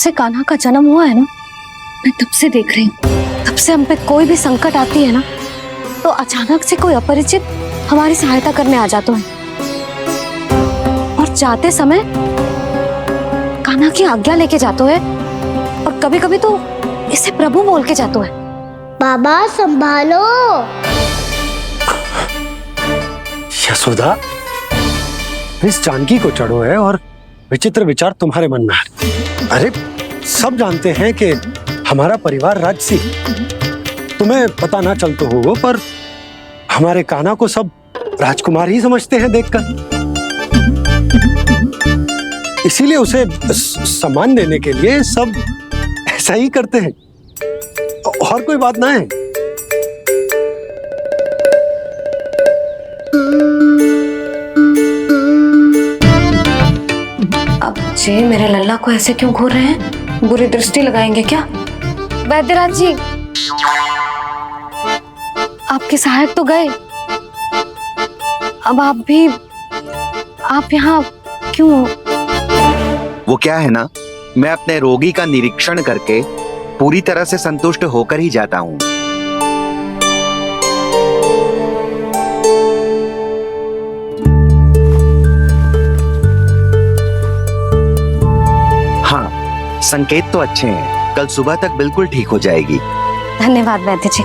से कान्हा का जन्म हुआ है ना, मैं तब से देख रही हूँ, तब से हम पे कोई भी संकट आती है ना तो अचानक से कोई अपरिचित हमारी सहायता करने आ जाता है और जाते समय कान्हा की आज्ञा लेके जाते है और कभी कभी तो इसे प्रभु बोल के जाते है। बाबा संभालो। यशोदा, इस जानकी को चढ़ो है और विचित्र विचार तुम्हारे मन में है। अरे सब जानते हैं कि हमारा परिवार राजसी, तुम्हें पता ना चलता होगा पर हमारे कान्हा को सब राजकुमार ही समझते हैं देखकर, इसीलिए उसे सम्मान देने के लिए सब ऐसा ही करते हैं, और कोई बात ना है। अब जे मेरे लल्ला को ऐसे क्यों घूर रहे हैं? बुरी दृष्टि लगाएंगे क्या? वैद्यराज जी, आपके सहायक तो गए, अब आप यहाँ क्यों? वो क्या है ना, मैं अपने रोगी का निरीक्षण करके पूरी तरह से संतुष्ट होकर ही जाता हूँ। हाँ, संकेत तो अच्छे हैं, कल सुबह तक बिल्कुल ठीक हो जाएगी। धन्यवाद वैद्य जी।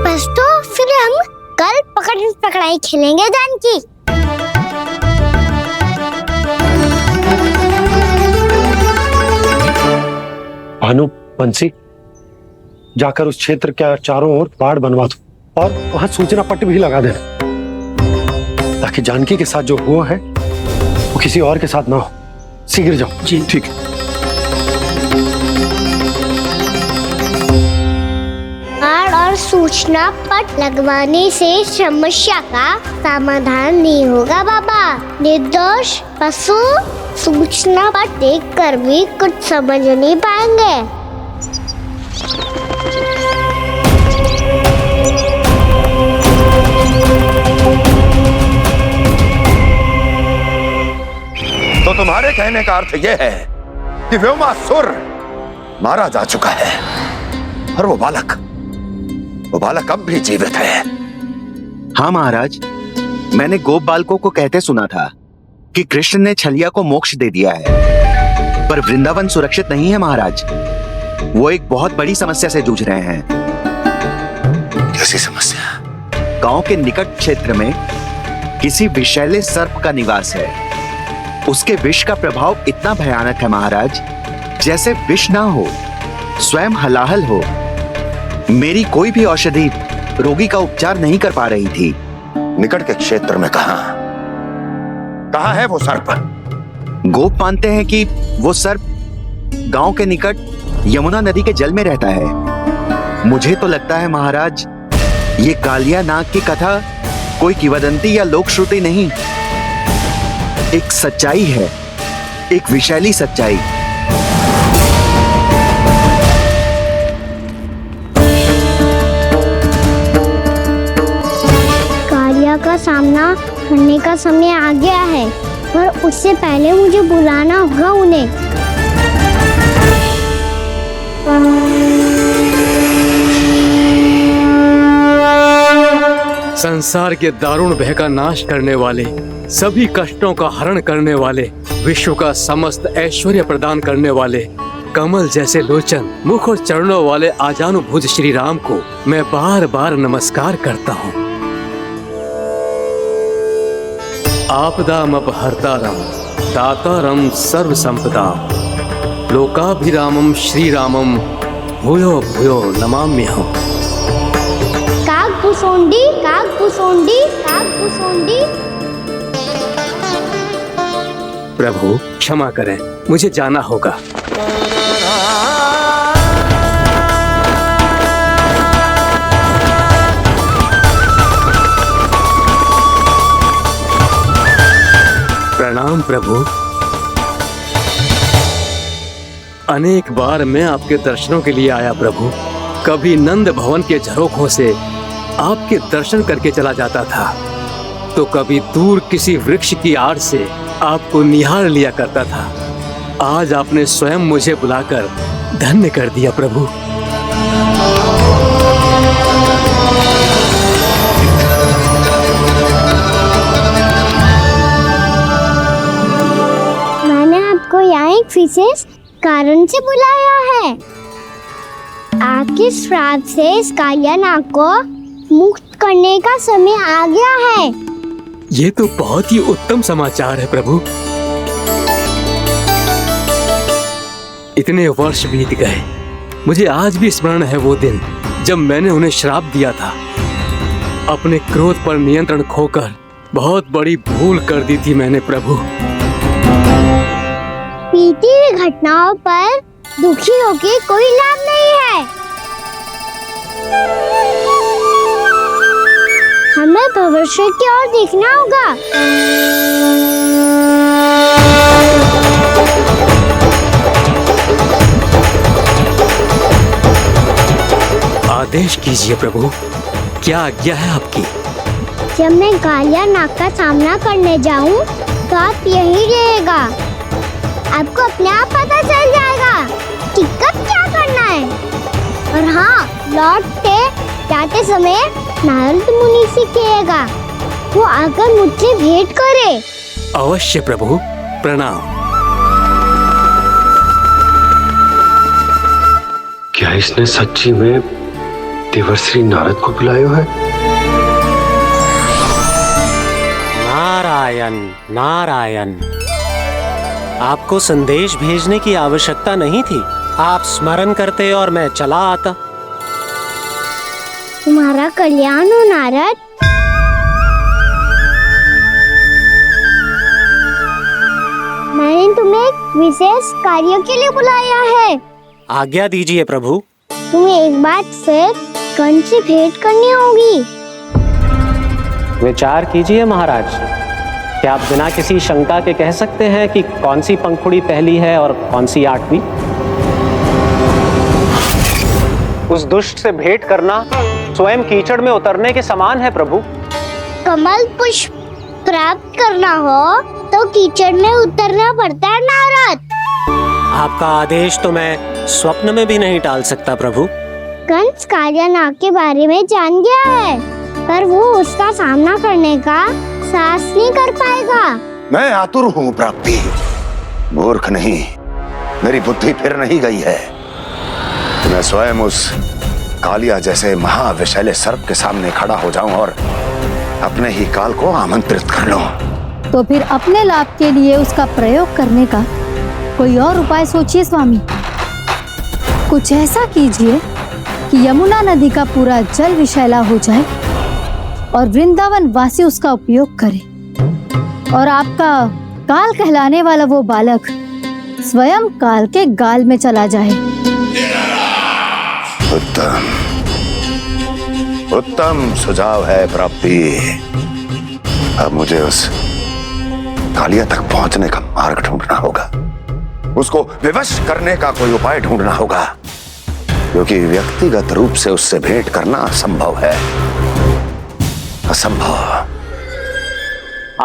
बस तो फिर हम कल पकड़न पकड़ाई खेलेंगे जानकी। भानु, बंसी, जाकर उस क्षेत्र के चारों ओर बाड़ बनवा दो और वहां सूचना पट्ट भी लगा देना, ताकि जानकी के साथ जो हुआ है वो किसी और के साथ ना हो। शीघ्र जाओ। जी ठीक है। बाड़ और सूचना पट लगवाने से समस्या का समाधान नहीं होगा बाबा। निर्दोष पशु सूचना पट देखकर भी कुछ समझ नहीं पाएंगे। तो तुम्हारे कहने का अर्थ यह है कि व्योमासुर मारा जा चुका है और वो बालक अब भी जीवित है। हाँ महाराज, मैंने गोप बालकों को कहते सुना था कि कृष्ण ने छलिया को मोक्ष दे दिया है, पर वृंदावन सुरक्षित नहीं है महाराज। वो एक बहुत बड़ी समस्या से जूझ रहे हैं। कैसी समस्या? गांव के निकट क्षेत्र में किसी विषैले सर्प का निवास है। उसके विष का प्रभाव इतना भयानक है महाराज, जैसे विष ना हो, स्वयं हलाहल हो। मेरी कोई भी औषधि रोगी का उपचार नहीं कर पा रही थी। निकट के क्षेत्र में कहां है वो सर्प? गोप मानते हैं कि वो सर्प गांव के निकट यमुना नदी के जल में रहता है। मुझे तो लगता है महाराज, ये कालिया नाग की कथा कोई किंवदंती या लोक श्रुति नहीं, एक सच्चाई है, एक विषैली सच्चाई। कालिया का सामना करने का समय आ गया है, पर उससे पहले मुझे बुलाना होगा उन्हें। संसार के दारुण भय का नाश करने वाले, सभी कष्टों का हरण करने वाले, विश्व का समस्त ऐश्वर्य प्रदान करने वाले, कमल जैसे लोचन, मुख और चरणों वाले आजानुभुज श्री राम को मैं बार बार नमस्कार करता हूँ। आपदामपहर्तारं दातारं सर्व संपदाम लोकाभिरामं श्री रामम भूयो भूयो नमाम्यहम्। कागभूसुंडी कागभूसुंडी कागभूसुंडी। प्रभु क्षमा करें, मुझे जाना होगा। प्रणाम प्रभु। अनेक बार मैं आपके दर्शनों के लिए आया प्रभु। कभी नंद भवन के झरोखों से आपके दर्शन करके चला जाता था, तो कभी दूर किसी वृक्ष की आड़ से आपको निहार लिया करता था। आज आपने स्वयं मुझे बुलाकर धन्य कर दिया प्रभु। मैंने आपको यहाँ एक विशेष कारण से बुलाया है। आपके श्राप से इस कालिया नाग को मुक्त करने का समय आ गया है। ये तो बहुत ही उत्तम समाचार है प्रभु। इतने वर्ष बीत गए, मुझे आज भी स्मरण है वो दिन जब मैंने उन्हें श्राप दिया था। अपने क्रोध पर नियंत्रण खोकर बहुत बड़ी भूल कर दी थी मैंने प्रभु। बीती हुई घटनाओं पर दुखी होके कोई लाभ नहीं है। हमें भविष्य की ओर देखना होगा। आदेश कीजिए प्रभु, क्या आज्ञा है आपकी? जब मैं कालिया नाग का सामना करने जाऊं, तो आप यही रहेगा। आपको अपने आप पता चल जाएगा कि कब क्या करना है। और हाँ, लौटते जाते समय नारद मुनि से कहिएगा, वो आकर मुझसे भेंट करे। अवश्य प्रभु, प्रणाम। क्या इसने सच्ची में देवर्षि नारद को बुलाया है? नारायण नारायण, आपको संदेश भेजने की आवश्यकता नहीं थी। आप स्मरण करते और मैं चला आता। तुम्हारा कल्याण हो नारद। मैंने तुम्हें एक विशेष कार्य के लिए बुलाया है। आज्ञा दीजिए प्रभु। तुम्हें एक बार फिर कंस से भेंट करनी होगी। विचार कीजिए महाराज, क्या आप बिना किसी शंका के कह सकते हैं कि कौन सी पंखुड़ी पहली है और कौन सी आठवीं? उस दुष्ट से भेंट करना स्वयं कीचड़ में उतरने के समान है प्रभु। कमल पुष्प प्राप्त करना हो तो कीचड़ में उतरना पड़ता है नारद। आपका आदेश तो मैं स्वप्न में भी नहीं टाल सकता प्रभु। कंस कालिया नाग के बारे में जान गया है, पर वो उसका सामना करने का साहस नहीं कर पाएगा। मैं आतुर हूँ प्राप्ति, मूर्ख नहीं। मेरी बुद्धि फिर नहीं गई है। मैं स्वयं उस कालिया जैसे महाविषैले सर्प के सामने खड़ा हो जाऊं और अपने ही काल को आमंत्रित कर लूं। तो फिर अपने लाभ के लिए उसका प्रयोग करने का कोई और उपाय सोचिए स्वामी। कुछ ऐसा कीजिए कि यमुना नदी का पूरा जल विषैला हो जाए और वृंदावन वासी उसका उपयोग करे, और आपका काल कहलाने वाला वो बालक स्वयं काल के गाल में चला जाए। उत्तम उत्तम सुझाव है प्राप्ति। अब मुझे उस कालिया तक पहुंचने का मार्ग ढूंढना होगा। उसको विवश करने का कोई उपाय ढूंढना होगा, क्योंकि व्यक्तिगत रूप से उससे भेंट करना असंभव है। असंभव।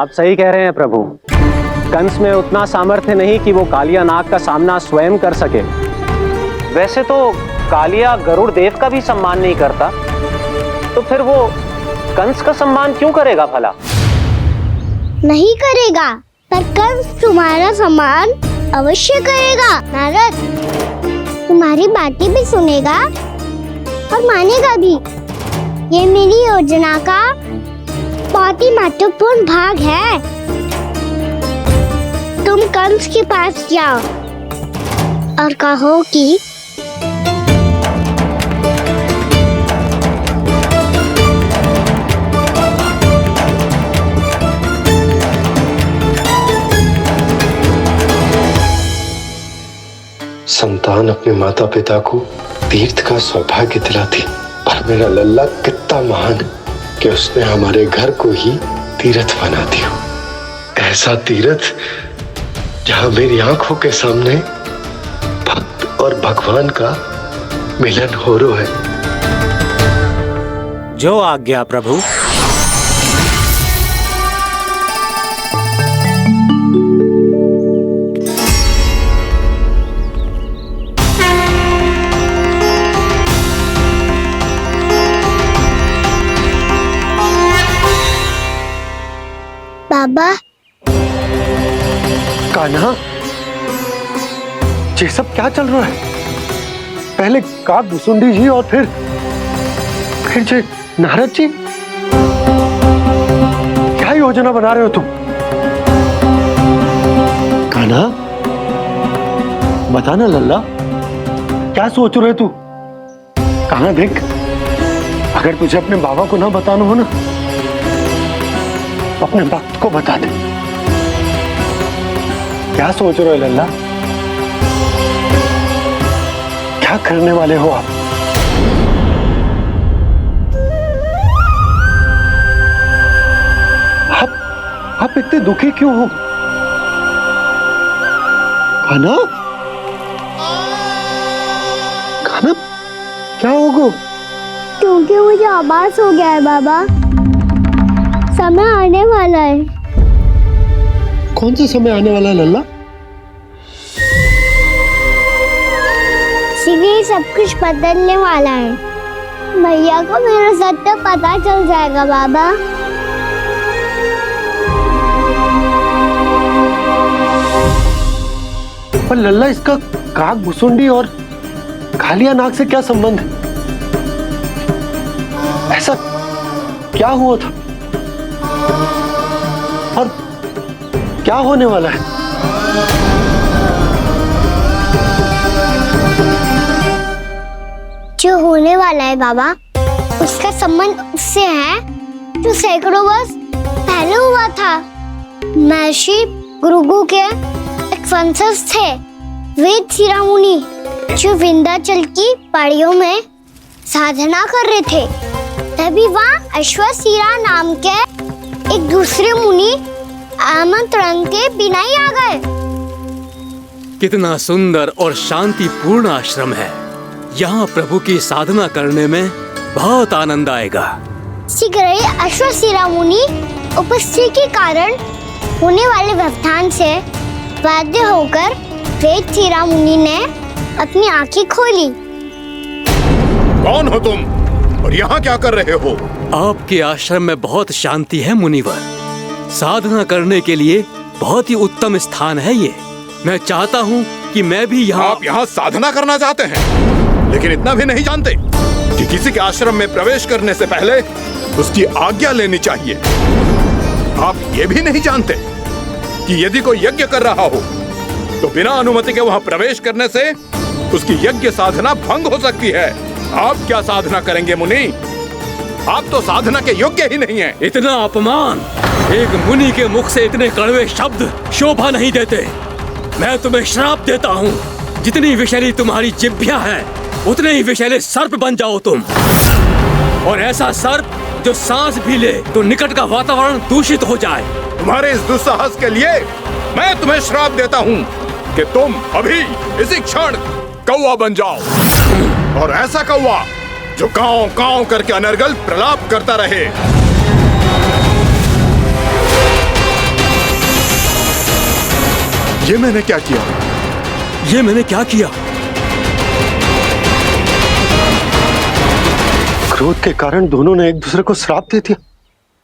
आप सही कह रहे हैं प्रभु। कंस में उतना सामर्थ्य नहीं कि वो कालिया नाग का सामना स्वयं कर सके। वैसे तो कालिया गरुड़ देव का भी सम्मान नहीं करता, तो फिर वो कंस का सम्मान क्यों करेगा भला? नहीं करेगा, पर कंस तुम्हारा सम्मान अवश्य करेगा नारद। तुम्हारी बातें भी सुनेगा और मानेगा भी। ये मेरी योजना का बहुत ही महत्वपूर्ण भाग है। तुम कंस के पास जाओ और कहो कि संतान अपने माता पिता को तीर्थ का सौभाग्य दिलाती, पर मेरा लल्ला कितना महान कि उसने हमारे घर को ही तीर्थ बना दिया। ऐसा तीर्थ जहां मेरी आंखों के सामने भक्त और भगवान का मिलन हो रहा है। जो आज्ञा प्रभु। बाबा, कान्हा, ये सब क्या चल रहा है? पहले काक भुसुंडी जी और फिर जे नारद जी। क्या योजना बना रहे हो तुम? कान्हा, बता ना लल्ला, क्या सोच रहे तू? कान्हा देख, अगर तुझे अपने बाबा को ना बताना हो ना, तो अपने भक्त को बता दे। क्या सोच रहे हो लल्ला? क्या करने वाले हो आप? आप इतने दुखी क्यों हो? कान्हा, कान्हा, क्या होगा? क्योंकि मुझे आभास हो गया है बाबा, समय आने वाला है। कौन सा समय आने वाला है लल्ला? सीधे सब कुछ बदलने वाला है। भैया को मेरा सत्य पता चल जाएगा बाबा। पर लल्ला, इसका काक भुसुंडी और कालिया नाग से क्या संबंध है? ऐसा क्या हुआ था और क्या होने वाला है? जो होने वाला है बाबा, उसका संबंध उससे है जो सैकड़ों वर्ष पहले हुआ था। महर्षि भृगु के एक वंशज थे, वेद शिरोमुनि, जो विंध्याचल की पहाड़ियों में साधना कर रहे थे। तभी वहाँ अश्वशिरा नाम के एक दूसरे मुनि आमंत्रण के बिना ही आ गए। कितना सुंदर और शांतिपूर्ण आश्रम है। यहाँ प्रभु की साधना करने में बहुत आनंद आएगा। शीघ्र ही अश्वशिरा मुनि उपस्थिति के कारण होने वाले व्यवधान से बाध्य होकर वेद शिरोमुनि ने अपनी आंखें खोली। कौन हो तुम और यहाँ क्या कर रहे हो? आपके आश्रम में बहुत शांति है मुनिवर। साधना करने के लिए बहुत ही उत्तम स्थान है ये। मैं चाहता हूँ कि मैं भी यहाँ। आप यहाँ साधना करना चाहते हैं, लेकिन इतना भी नहीं जानते कि किसी के आश्रम में प्रवेश करने से पहले उसकी आज्ञा लेनी चाहिए। आप ये भी नहीं जानते कि यदि कोई यज्ञ कर रहा हो तो बिना अनुमति के वहाँ प्रवेश करने से उसकी यज्ञ साधना भंग हो सकती है। आप क्या साधना करेंगे मुनि? आप तो साधना के योग्य ही नहीं हैं। इतना अपमान! एक मुनि के मुख से इतने कड़वे शब्द शोभा नहीं देते। मैं तुम्हें श्राप देता हूँ, जितनी विषैली तुम्हारी जिह्वा है उतने ही विषैले सर्प बन जाओ तुम। और ऐसा सर्प जो सांस भी ले तो निकट का वातावरण दूषित हो जाए। तुम्हारे इस दुस्साहस के लिए मैं तुम्हें श्राप देता हूँ कि तुम अभी इसी क्षण कौवा बन जाओ, और ऐसा कौवा जो कांव कांव करके अनर्गल प्रलाप करता रहे। ये मैंने क्या किया? ये मैंने क्या किया? क्रोध के कारण दोनों ने एक दूसरे को श्राप दे दिया।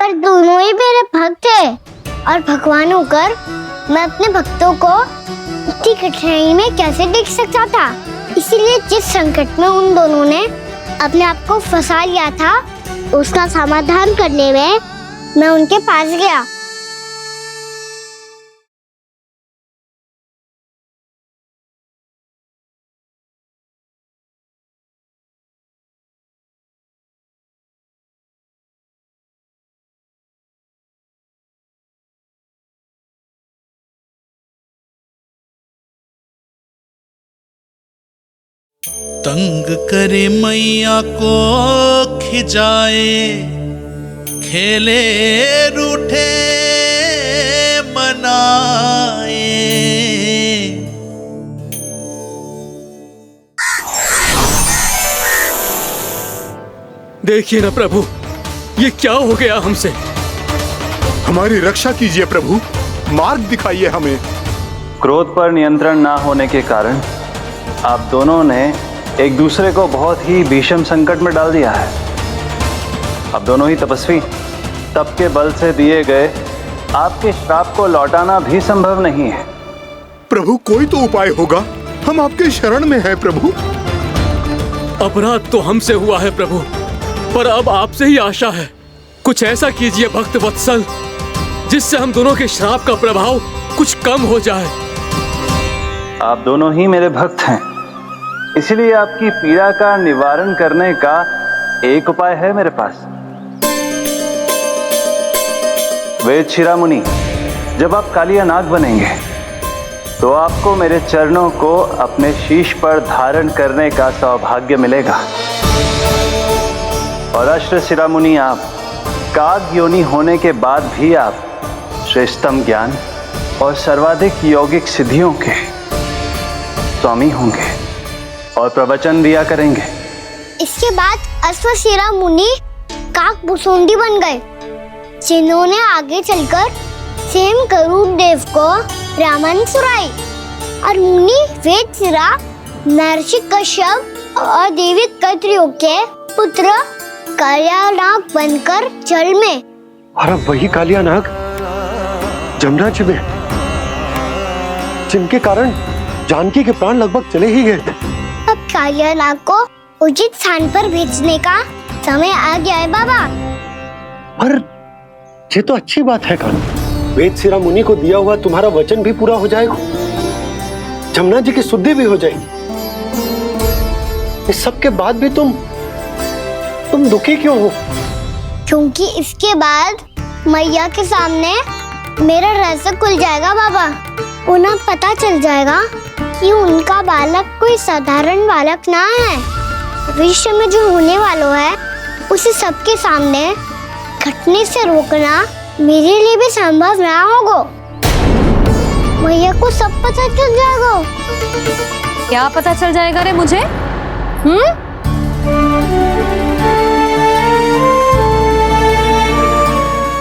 पर दोनों ही मेरे भक्त थे, और भगवान होकर मैं अपने भक्तों को इतनी कठिनाई में कैसे देख सकता था। इसीलिए जिस संकट में उन दोनों ने अपने आप को फंसा लिया था, उसका समाधान करने में मैं उनके पास गया। तंग करे मैया को खिजाए, खेले रूठे मनाए। देखिए ना प्रभु, ये क्या हो गया हमसे। हमारी रक्षा कीजिए प्रभु, मार्ग दिखाइए हमें। क्रोध पर नियंत्रण ना होने के कारण आप दोनों ने एक दूसरे को बहुत ही भीषण संकट में डाल दिया है। आप दोनों ही तपस्वी, तप के बल से दिए गए आपके श्राप को लौटाना भी संभव नहीं है। प्रभु कोई तो उपाय होगा, हम आपके शरण में हैं प्रभु। अपराध तो हमसे हुआ है प्रभु, पर अब आपसे ही आशा है। कुछ ऐसा कीजिए भक्त वत्सल, जिससे हम दोनों के श्राप का प्रभाव कुछ कम हो जाए। आप दोनों ही मेरे भक्त हैं, इसलिए आपकी पीड़ा का निवारण करने का एक उपाय है मेरे पास। वेद शिरामुनि, जब आप कालिया नाग बनेंगे तो आपको मेरे चरणों को अपने शीश पर धारण करने का सौभाग्य मिलेगा। और अश्र शिरामुनि, आप काग योनि होने के बाद भी आप श्रेष्ठतम ज्ञान और सर्वाधिक यौगिक सिद्धियों के स्वामी होंगे और प्रवचन दिया करेंगे। इसके बाद अश्वशिरा मुनि काकभूसुंडी बन गए, जिन्होंने आगे चलकर स्वयं गरुड़ देव को रामायण सुनाई। और मुनि वेदशिरा, महर्षि कश्यप और देवी कत्रियों के पुत्र कालिया नाग बनकर जल में, और अब वही कालिया नाग जमुना में, जिनके कारण जानकी के प्राण लगभग चले ही गए थे। अब कालिया नाग को उचित स्थान पर भेजने का समय आ गया है बाबा। पर ये तो अच्छी बात है कान्हा, वेदशिरा मुनि को दिया हुआ तुम्हारा वचन भी पूरा हो जाएगा, जमुना जी की शुद्धि भी हो जाएगी। इस सब के बाद भी तुम दुखी क्यों हो? क्योंकि इसके बाद मैया के सामने मेरा रहस्य खुल जाएगा बाबा। उन्हें पता चल जाएगा कि उनका बालक कोई साधारण बालक ना है। भविष्य में जो होने वाला है उसे सबके सामने घटने से रोकना मेरे लिए भी संभव ना होगा। मैया को सब पता चल जाएगा। क्या पता चल जाएगा रे मुझे?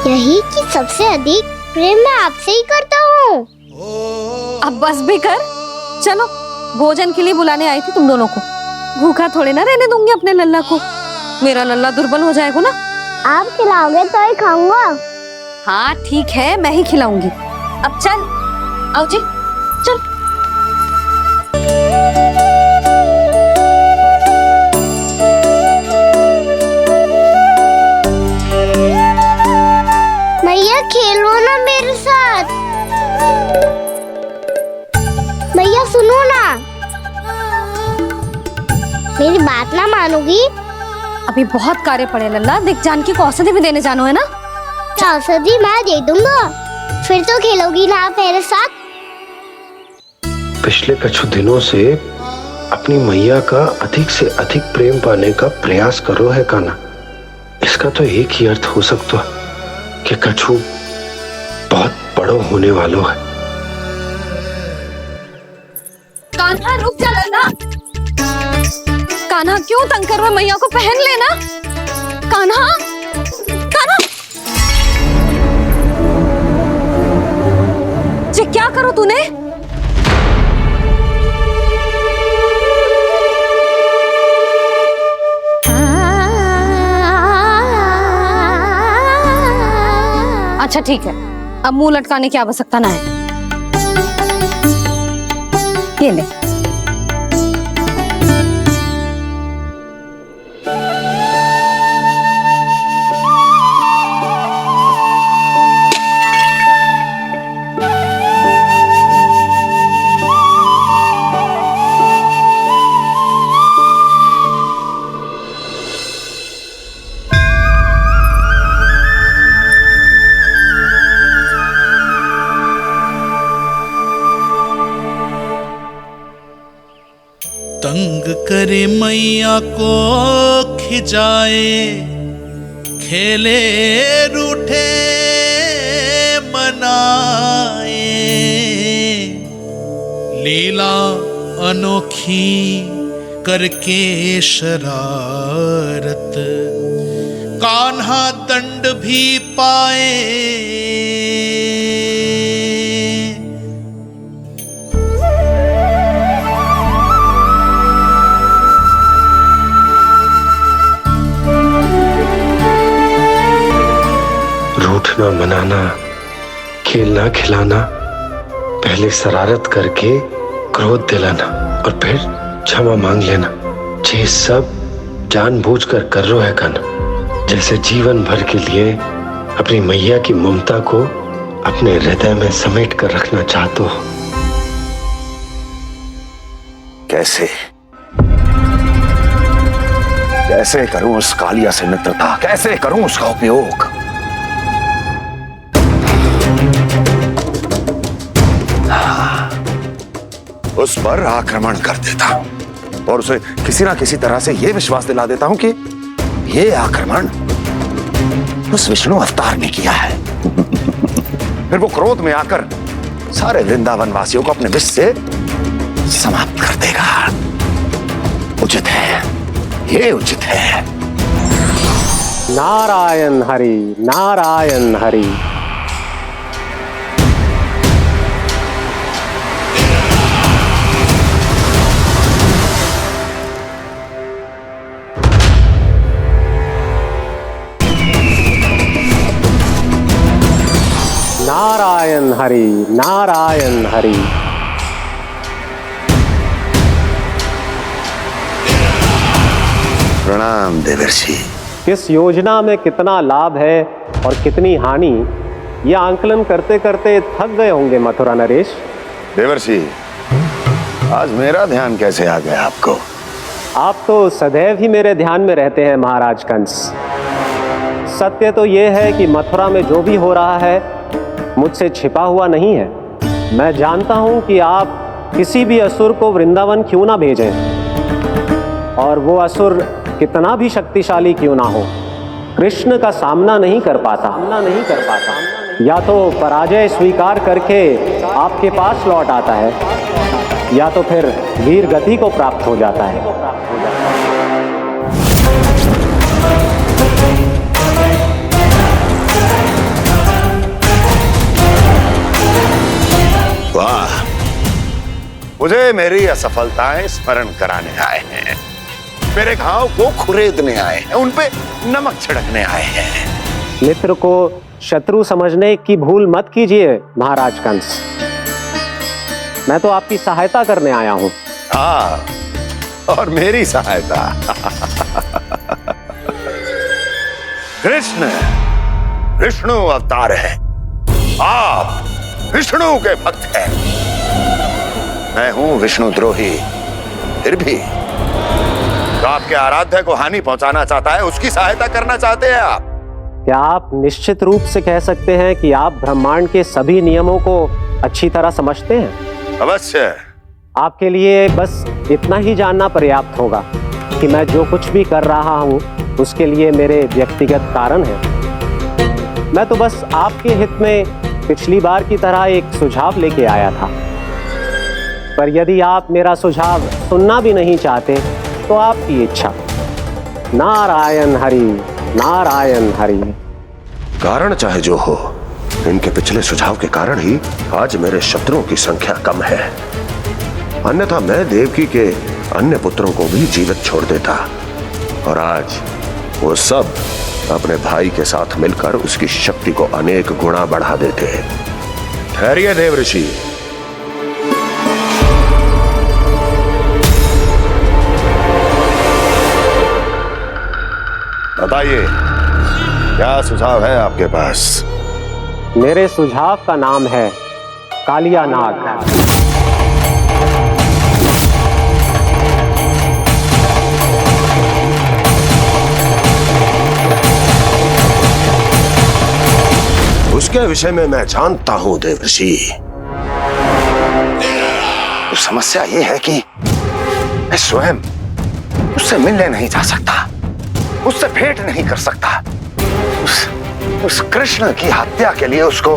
यही कि सबसे अधिक प्रेम मैं आपसे ही करता हूँ। अब बस भी कर, चलो भोजन के लिए बुलाने आई थी तुम दोनों को। भूखा थोड़े ना रहने दूंगी अपने लल्ला को, मेरा लल्ला दुर्बल हो जाएगा ना। आप खिलाओगे तो ही खाऊंगा। हाँ ठीक है, मैं ही खिलाऊंगी। अब चल, आओ जी, चल। मैया खेलो ना मेरे साथ। मैया सुनो ना, मेरी बात ना मानोगी? अभी बहुत कार्य पड़े लल्ला, देख जानकी को औषधि भी देने जाना है ना। औषधि मैं दे दूंगा, फिर तो खेलोगी ना आप मेरे साथ। पिछले कुछ दिनों से अपनी मैया का अधिक से अधिक प्रेम पाने का प्रयास करो है कान्हा। इसका तो एक ही अर्थ हो सकता है कि कछु बहुत बड़ो होने वालों है। कान्हा रुक जा लल्ला। कान्हा क्यों तंग कर रहा है? मैया को पहन लेना। कान्हा, कान्हा, ये क्या करो तूने? अच्छा ठीक है, अब मुंह लटकाने की आवश्यकता ना है। ये ले। तंग करे मैया को खिजाए, खेले रूठे मनाए, लीला अनोखी करके शरारत, कान्हा दंड भी पाए। रूठना मनाना, खेलना खिलाना, पहले शरारत करके क्रोध दिलाना और फिर क्षमा मांग लेना, ये सब जानबूझकर कर रहे है कान्हा, जैसे जीवन भर के लिए अपनी मैया की ममता को अपने हृदय में समेट कर रखना चाहते हो। कैसे कैसे करूं उस कालिया से मित्रता, कैसे करूं उसका उपयोग? उस पर आक्रमण कर देता हूं और उसे किसी ना किसी तरह से यह विश्वास दिला देता हूं कि यह आक्रमण उस विष्णु अवतार ने किया है। फिर वो क्रोध में आकर सारे वृंदावन वासियों को अपने विष से समाप्त कर देगा। उचित है, ये उचित है। नारायण हरि, नारायण हरि। नारायण हरि, नारायण हरि। प्रणाम देवर्षि। किस योजना में कितना लाभ है और कितनी हानि, यह आंकलन करते करते थक गए होंगे मथुरा नरेश। देवर्षि, आज मेरा ध्यान कैसे आ गया आपको? आप तो सदैव ही मेरे ध्यान में रहते हैं महाराज कंस। सत्य तो यह है कि मथुरा में जो भी हो रहा है मुझसे छिपा हुआ नहीं है। मैं जानता हूं कि आप किसी भी असुर को वृंदावन क्यों ना भेजें, और वो असुर कितना भी शक्तिशाली क्यों ना हो, कृष्ण का सामना नहीं कर पाता। या तो पराजय स्वीकार करके आपके पास लौट आता है, या तो फिर वीर गति को प्राप्त हो जाता है। वाह, मुझे मेरी असफलताएं स्मरण कराने आए हैं, मेरे घाव को खुरेदने आए हैं, उन पे नमक छिड़कने आए हैं। मित्र को शत्रु समझने की भूल मत कीजिए महाराज कंस। मैं तो आपकी सहायता करने आया हूं। हाँ, और मेरी सहायता। कृष्ण विष्णु अवतार है, आप विष्णु के भक्त हैं। मैं हूं विष्णु द्रोही, फिर भी तो आपके आराध्य को हानि पहुंचाना चाहता है, उसकी सहायता करना चाहते हैं आप। क्या आप निश्चित रूप से कह सकते हैं कि आप ब्रह्मांड के सभी नियमों को अच्छी तरह समझते हैं? अवश्य। आपके लिए बस इतना ही जानना पर्याप्त होगा कि मैं जो कुछ भी कर रहा हूं उसके लिए मेरे व्यक्तिगत कारण हैं। मैं तो बस आपके हित में पिछली बार की तरह एक सुझाव लेके आया था, पर यदि आप मेरा सुझाव सुनना भी नहीं चाहते तो आपकी इच्छा। नारायण हरि, नारायण हरि। कारण चाहे जो हो, इनके पिछले सुझाव के कारण ही आज मेरे शत्रुओं की संख्या कम है, अन्यथा मैं देवकी के अन्य पुत्रों को भी जीवित छोड़ देता, और आज वो सब अपने भाई के साथ मिलकर उसकी शक्ति को अनेक गुना बढ़ा देते। ठहरिए देवऋषि, बताइए क्या सुझाव है आपके पास? मेरे सुझाव का नाम है कालिया नाग। उसके विषय में मैं जानता हूं देवर्षि। तो समस्या यह है कि मैं स्वयं उससे मिलने नहीं जा सकता, उससे भेंट नहीं कर सकता। उस कृष्ण की हत्या के लिए उसको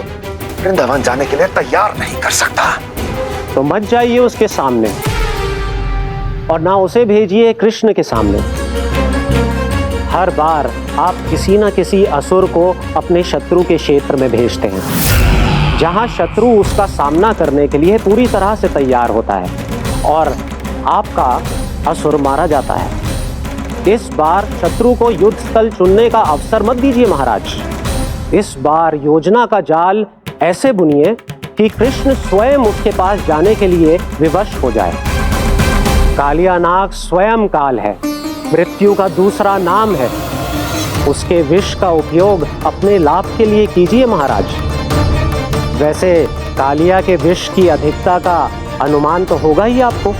वृंदावन जाने के लिए तैयार नहीं कर सकता। तो मत जाइए उसके सामने, और ना उसे भेजिए कृष्ण के सामने। हर बार आप किसी न किसी असुर को अपने शत्रु के क्षेत्र में भेजते हैं, जहां शत्रु उसका सामना करने के लिए पूरी तरह से तैयार होता है और आपका असुर मारा जाता है। इस बार शत्रु को युद्ध स्थल चुनने का अवसर मत दीजिए महाराज। इस बार योजना का जाल ऐसे बुनिए कि कृष्ण स्वयं उसके पास जाने के लिए विवश हो जाए। कालिया नाग स्वयं काल है, मृत्यु का दूसरा नाम है। उसके विष का उपयोग अपने लाभ के लिए कीजिए महाराज। वैसे कालिया के विष की अधिकता का अनुमान तो होगा ही आपको।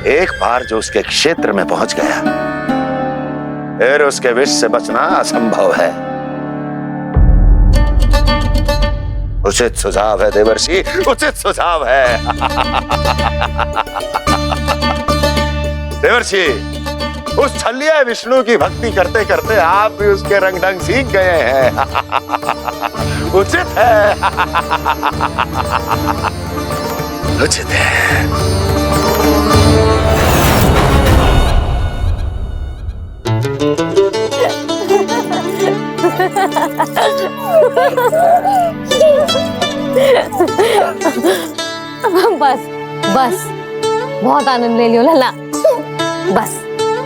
एक बार जो उसके क्षेत्र में पहुंच गया, फिर उसके विष से बचना असंभव है। उचित सुझाव है देवर्षि, उचित सुझाव है। देवर्षि, उस छलिया विष्णु की भक्ति करते करते आप भी उसके रंग ढंग सीख गए हैं। उचित है, उचित है। बस बस, बहुत आनंद ले लियो लल्ला। बस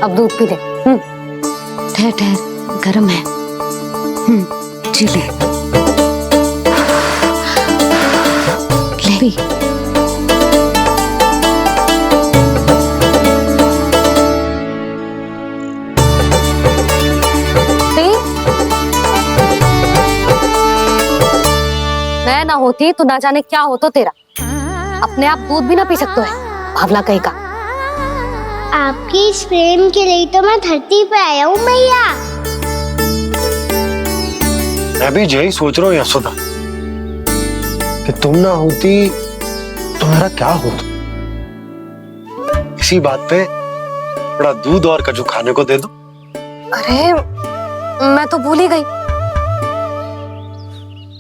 अब दूध पी ले। ठहर ठहर, गर्म है। जी ले ले। मैं ना होती तो ना जाने क्या होता तेरा। अपने आप दूध भी ना पी सकते है, भावना कहीं का। आपकी इस प्रेम के लिए तो मैं धरती पे आया हूँ मैया। मैं भी यही सोच रहा हूँ यशोदा कि तुम ना होती तो मेरा क्या होता। इसी बात पे थोड़ा दूध और कजू खाने को दे दो। अरे मैं तो भूल ही गई।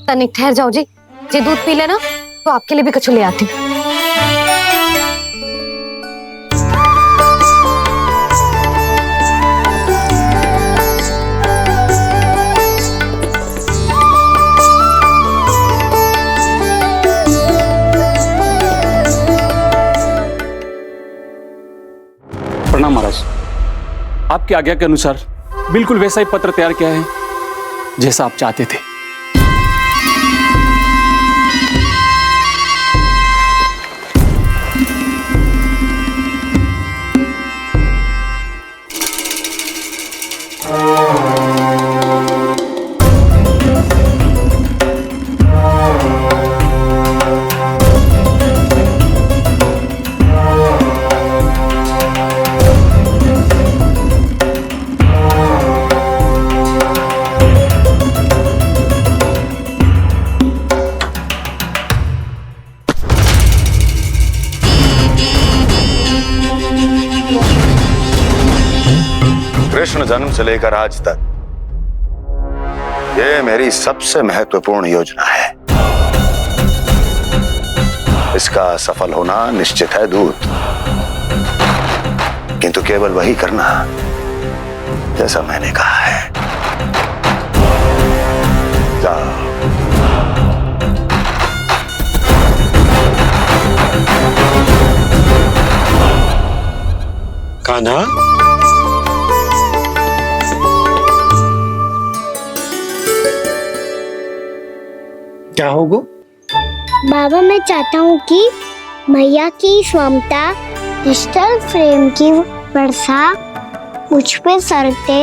तनिक ठहर जाओ जी, जे दूध पी लेना तो आपके लिए भी कछु ले आती हूँ। प्रणाम महाराज। आपकी आज्ञा के अनुसार बिल्कुल वैसा ही पत्र तैयार किया है जैसा आप चाहते थे। कृष्ण जन्म से लेकर आज तक ये मेरी सबसे महत्वपूर्ण योजना है। इसका सफल होना निश्चित है दूत, किंतु केवल वही करना जैसा मैंने कहा है। जाओ। कान्हा, क्या होगा? बाबा मैं चाहता हूँ कि मैया की ममता क्रिस्टल फ्रेम की वर्षा मुझ पे सरते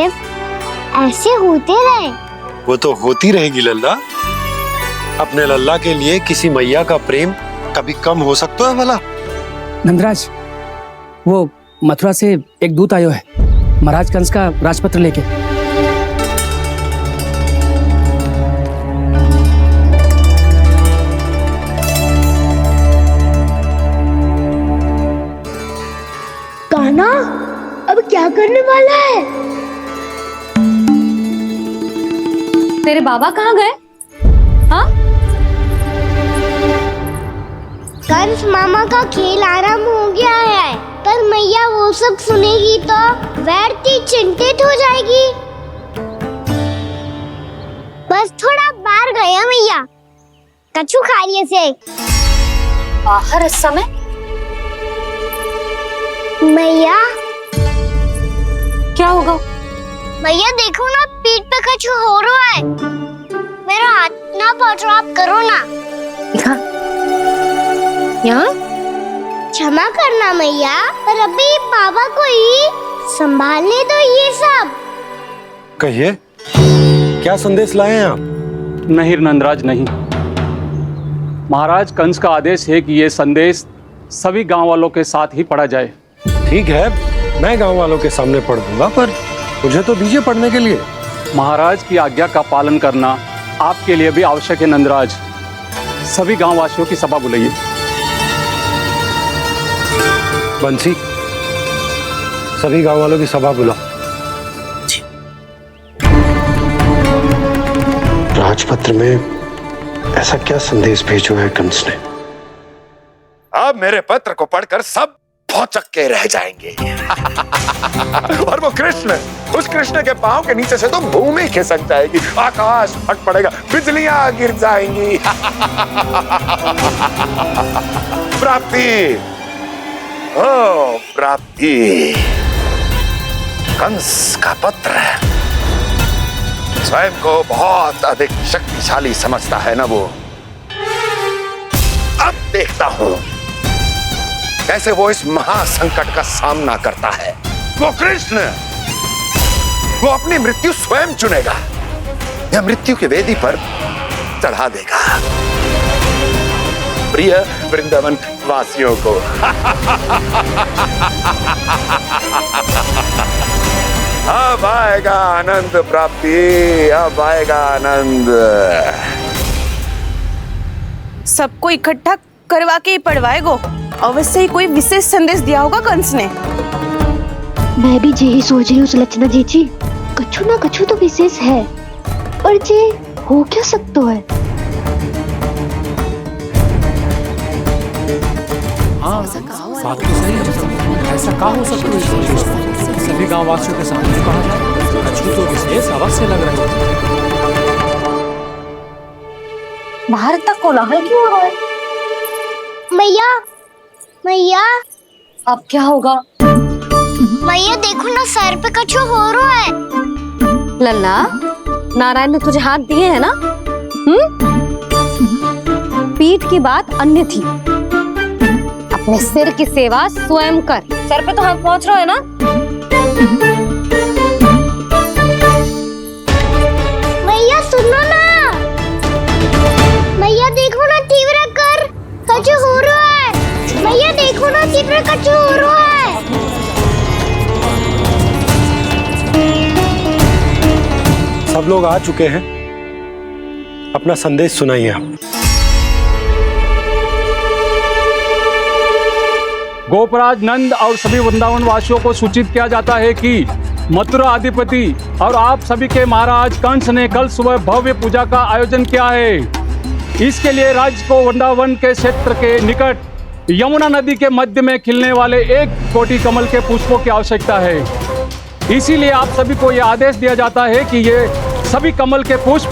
ऐसे होते रहे। वो तो होती रहेगी लल्ला। अपने लल्ला के लिए किसी मैया का प्रेम कभी कम हो सकता है भला? नंदराज, वो मथुरा से एक दूत आयो है महाराज कंस का राजपत्र लेके। कान्हा, अब क्या करने वाला है? तेरे बाबा कहाँ गए? हाँ? कंस मामा का खेल आरंभ हो गया है, पर मैया वो सब सुनेगी तो व्यर्थ चिंतित हो जाएगी। बस थोड़ा बाहर गया मैया, कछु खा लिए से। बाहर इस समय? मैया क्या होगा? मैया देखो ना, पीठ पे कछु हो रहा है। मेरा हाथ ना पकड़ो, आप करो ना। यहाँ? क्षमा करना मैया, पर अभी बाबा को ही संभालने दो ये सब। कहिए, क्या संदेश लाए हैं आप? नहीं नंदराज नहीं। महाराज कंस का आदेश है कि ये संदेश सभी गांव वालों के साथ ही पढ़ा जाए। ठीक है, मैं गांव वालों के सामने पढ़ दूंगा, पर मुझे तो दीजिए पढ़ने के लिए। महाराज की आज्ञा का पालन करना आपके लिए भी आवश्यक है नंदराज। सभी गांव वासियों की सभा बुलाइए। बंसी, सभी गांव वालों की सभा बुलाओ। राजपत्र में ऐसा क्या संदेश भेजो है कंस ने? अब मेरे पत्र को पढ़कर सब भौचक के रह जाएंगे। और वो कृष्ण, उस कृष्ण के पांव के नीचे से तो भूमि खिसक जाएगी, आकाश फट पड़ेगा, बिजलियां गिर जाएंगी। प्राप्ति, ओ प्राप्ति, कंस का पत्र। स्वयं को बहुत अधिक शक्तिशाली समझता है ना वो। अब देखता हूं कैसे वो इस महासंकट का सामना करता है। वो कृष्ण, वो अपनी मृत्यु स्वयं चुनेगा या मृत्यु की वेदी पर चढ़ा देगा। प्रिय वृंदावन वासियों को अब आएगा आनंद प्राप्ति, अब आएगा आनंद। सबको इकट्ठा करवा के ही पढ़वाएगो। अवश्य ही कोई विशेष संदेश दिया होगा कंस ने। मैं भी यही सोच रही हूँ सुलक्षणा जी, कछु ना कछु तो विशेष है, पर जे हो क्या सकता है? हाँ, बात तो सही है। ऐसा कहाँ हो सकता है? सभी गांव वासियों के सामने कहा जाए, कछु तो विशेष अवश्य लग रहा है। बाहर तक कोलाहल क्यों हो रहा है? मैया, मैया, अब क्या होगा? मैया देखो ना, सर पे कछु हो रहा है। लल्ला, नारायण ने तुझे हाथ दिए हैं ना? पीठ की बात अन्य थी। अपने सिर की सेवा स्वयं कर। सर पे तो हाथ पहुंच रहा है ना? मैया सुनो ना, मैया देखो ना, तीव्र कर कछु हो रहा है। मैया देखो ना, तीव्र कछु हो रहा है। सब लोग आ चुके हैं, अपना संदेश सुनाइए आप। गोपराज नंद और सभी वृंदावन वासियों को सूचित किया जाता है कि मथुरा अधिपति और आप सभी के महाराज कंस ने कल सुबह भव्य पूजा का आयोजन किया है। इसके लिए राज्य को वृंदावन के क्षेत्र के निकट यमुना नदी के मध्य में खिलने वाले 1 कोटि कमल के पुष्पों की आवश्यकता है। इसीलिए आप सभी को यह आदेश दिया जाता है कि ये सभी कमल के पुष्प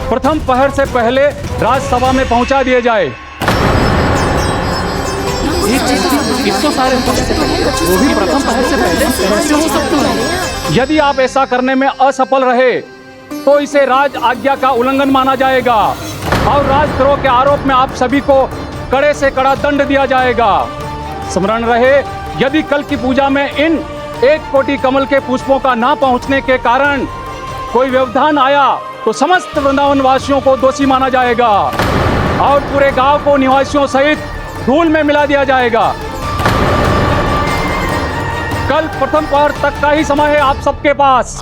प्रथम पहर से पहले राजसभा में पहुंचा दिए जाए। इतने सारे वो भी प्रथम पहर से पहले कैसे हो सकते हैं? यदि आप ऐसा करने में असफल रहे तो इसे राज आज्ञा का उल्लंघन माना जाएगा और राजद्रोह के आरोप में आप सभी को कड़े से कड़ा दंड दिया जाएगा। स्मरण रहे, यदि कल की पूजा में इन 1 कोटि कमल के पुष्पों का ना पहुंचने के कारण कोई व्यवधान आया तो समस्त वृंदावन वासियों को दोषी माना जाएगा और पूरे गांव को निवासियों सहित धूल में मिला दिया जाएगा। कल प्रथम पहर तक का ही समय है आप सबके पास।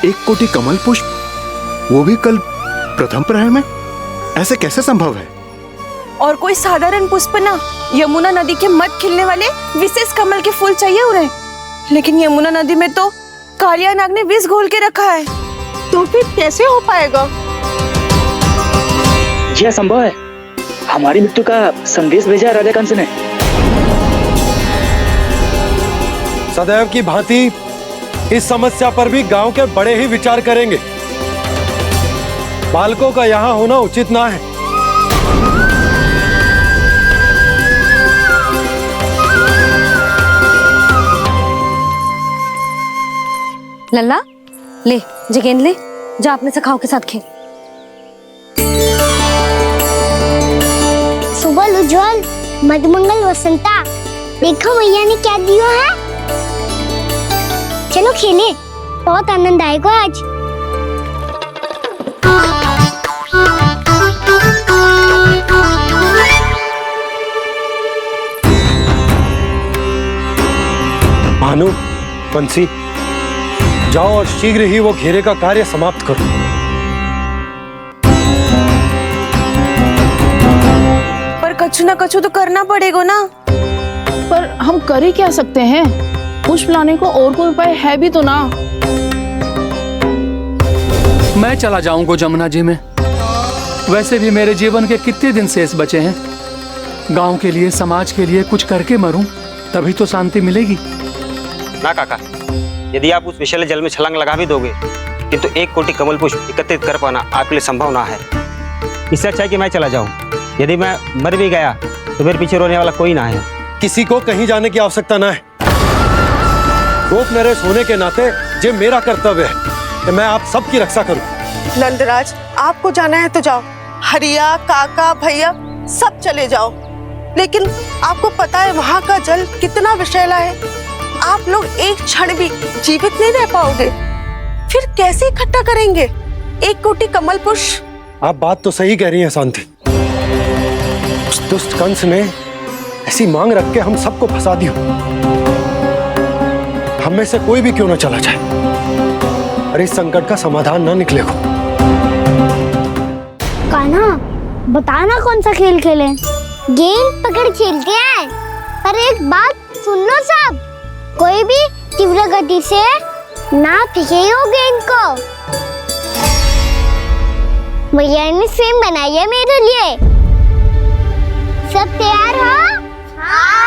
एक कोटि कमल पुष्प, वो भी कल प्रथम प्रहर में? ऐसे कैसे संभव है? और कोई साधारण पुष्प ना, यमुना नदी के मध्य खिलने वाले विशेष कमल के फूल चाहिए उन्हें, लेकिन यमुना नदी में तो कालिया नाग ने विष घोल के रखा है, तो फिर कैसे हो पाएगा? यह संभव है। हमारी मृत्यु का संदेश भेजा राजा कंस ने। सदैव की भांति इस समस्या पर भी गांव के बड़े ही विचार करेंगे। बालकों का यहाँ होना उचित ना है। लल्ला ले, जे गेंद ले, जा अपने सखाओं के साथ खेल। सुबह उज्जवल, मधुमंगल वसंता, देखो मैया ने क्या दिया है। चलो खेलें, बहुत आनंद आएगा आज। भानु, बंसी, जाओ और शीघ्र ही वो घेरे का कार्य समाप्त करो। पर कछु ना कछु तो करना पड़ेगा ना। पर हम कर ही क्या सकते हैं? पुष्प लाने को और कोई उपाय है भी तो ना। मैं चला जाऊंगा जमुना जी में। वैसे भी मेरे जीवन के कितने दिन शेष बचे हैं। गांव के लिए, समाज के लिए कुछ करके मरूं, तभी तो शांति मिलेगी। ना काका, यदि आप उस विषैले जल में छलांग लगा भी दोगे, किंतु 1 कोटि कमल पुष्प एकत्रित कर पाना आपके लिए संभव ना है। इससे अच्छा है कि मैं चला जाऊं। यदि मैं मर भी गया तो मेरे पीछे रोने वाला कोई ना है। किसी को कहीं जाने की आवश्यकता ना है। गोप नरेश होने के नाते ये मेरा कर्तव्य है कि मैं आप सबकी रक्षा करूं। नंदराज, आपको जाना है तो जाओ। हरिया, काका, भैया सब चले जाओ। लेकिन आपको पता है वहाँ का जल कितना विषैला है। आप लोग एक क्षण भी जीवित नहीं रह पाओगे। फिर कैसे इकट्ठा करेंगे 1 कोटि कमल पुष्प? आप बात तो सही कह रही हैं शांति। उस दुष्ट कंस ने ऐसी मांग रख के हम सबको फंसा दिया। हम में से कोई भी क्यों ना चला जाए और इस संकट का समाधान ना निकले को। कान्हा, बताना कौन सा खेल खेलें? गेंद पकड़ खेलते हैं। पर एक बात सुन लो सब, कोई भी तीव्र गति से ना फेंकेगा गेंद को। भैया ने फ्रेम बनाई है मेरे लिए। सब तैयार हो? हाँ।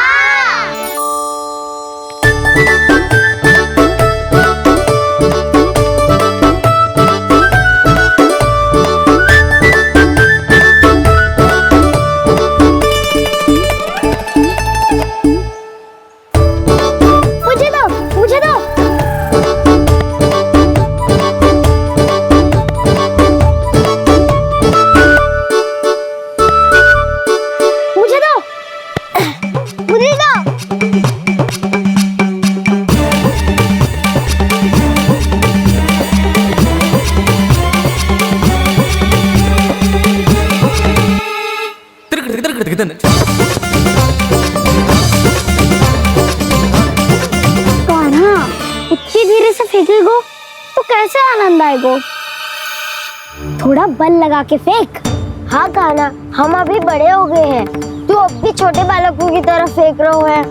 कान्हा, इतनी धीरे से फेंकेगो तो कैसे आनंद आएगा? थोड़ा बल लगा के फेंक। हाँ कान्हा, हम अभी बड़े हो गए हैं, तू अब भी छोटे बालकों की तरह फेंक रहा है।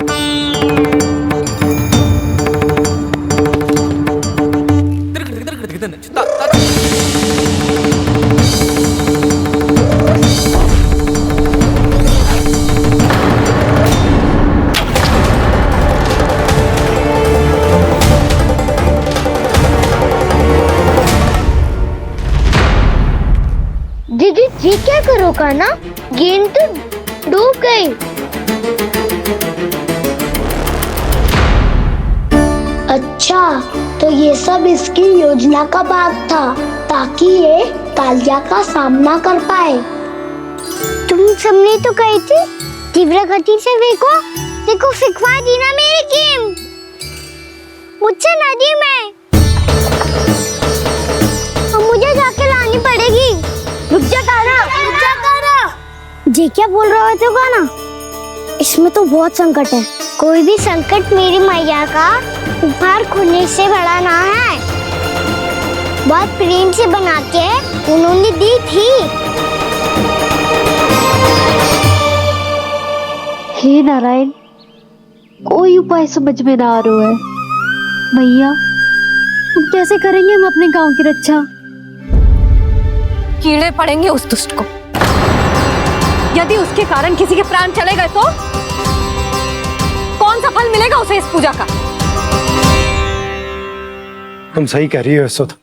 दीदी जी क्या करो कान्हा? गेंद तो डूब गई। अच्छा, तो ये सब इसकी योजना का भाग था ताकि ये कालिया का सामना कर पाए। तुम सबने तो कही थी तीव्र गति से फेंको। देखो फिकवा दी ना मेरी गेंद मुझसे नदी में। अब मुझे जाके लानी पड़ेगी। रुक जा कान्हा, रुक जा कान्हा। जी क्या बोल रहे थे कान्हा? इसमें तो बहुत संकट है। कोई भी संकट मेरी मैया का उपहार खोने से बड़ा ना है। बहुत प्रेम से बना के उन्होंने दी थी। हे नारायण, कोई उपाय समझ में ना आ रहा है। भैया, हम कैसे करेंगे हम अपने गांव की रक्षा? कीड़े पड़ेंगे उस दुष्ट को। यदि उसके कारण किसी के प्राण चले गए तो कौन सा फल मिलेगा उसे इस पूजा का? तुम सही कह रही हो यशोदा।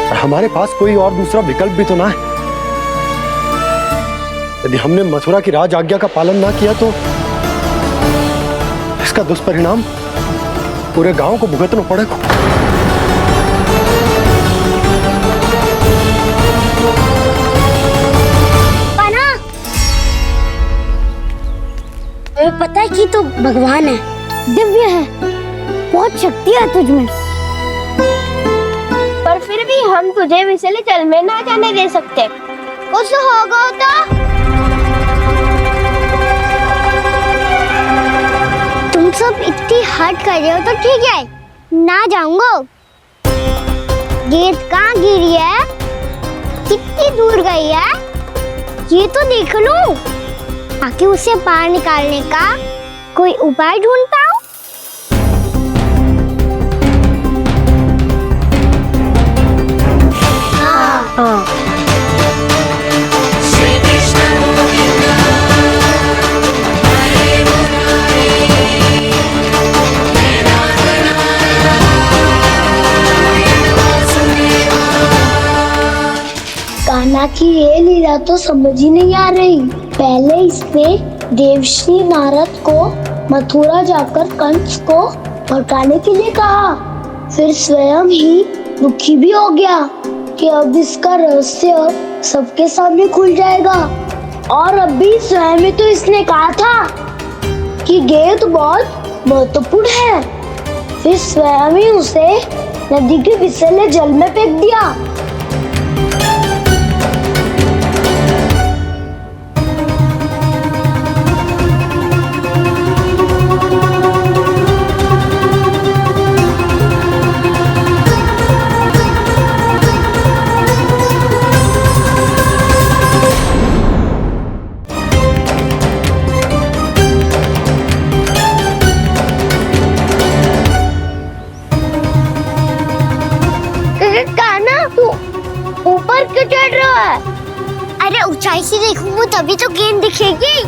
और हमारे पास कोई और दूसरा विकल्प भी तो ना है। यदि हमने मथुरा की राज आज्ञा का पालन ना किया तो इसका दुष्परिणाम पूरे गांव को भुगतना पड़ेगा। तुम्हें पता है कि तू भगवान है, दिव्य है, बहुत शक्ति है तुझमें, पर फिर भी हम तुझे विषैले जल में ना जाने दे सकते। कुछ होगा तो तुम सब इतनी हट कर रहे हो तो ठीक है, ना जाऊंगा। गेट कहाँ गिरी है, कितनी दूर गई है, ये तो देख लूं, ताकि उसे बाहर निकालने का कोई उपाय ढूंढ पाऊं। हाँ। कान्हा की ये लीला तो समझ ही नहीं आ रही। पहले इसने देवश्री नारद को मथुरा जाकर कंस को भड़काने के लिए कहा, फिर स्वयं ही दुखी भी हो गया कि अब इसका रहस्य सबके सामने खुल जाएगा। और अभी स्वयं ही तो इसने कहा था कि गेट बहुत महत्वपूर्ण है, फिर स्वयं ही उसे नदी के विषैले जल में फेंक दिया। ऊपर क्यों चढ़ रहा है? अरे ऊंचाई से देखूंगा तभी तो गेंद दिखेगी।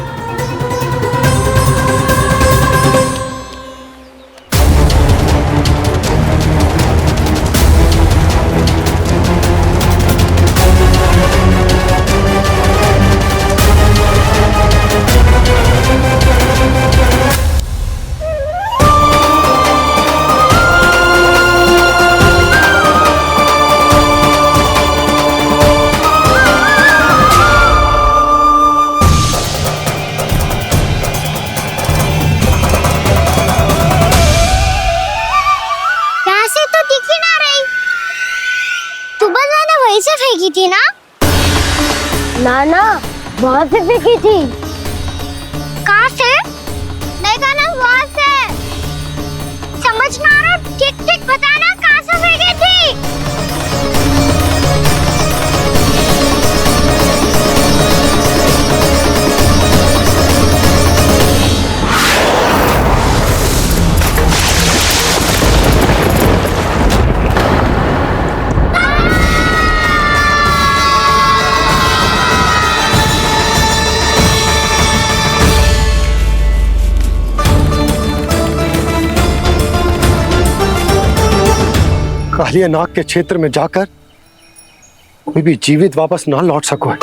फेंकी थी ना? ना वहाँ से फेंकी थी। कहाँ से? देखा ना वहाँ से। समझ ना आ रहा, ठीक बताना कहाँ से फेंकी थी? कालिया नाग के क्षेत्र में जाकर कोई भी जीवित वापस ना लौट सको।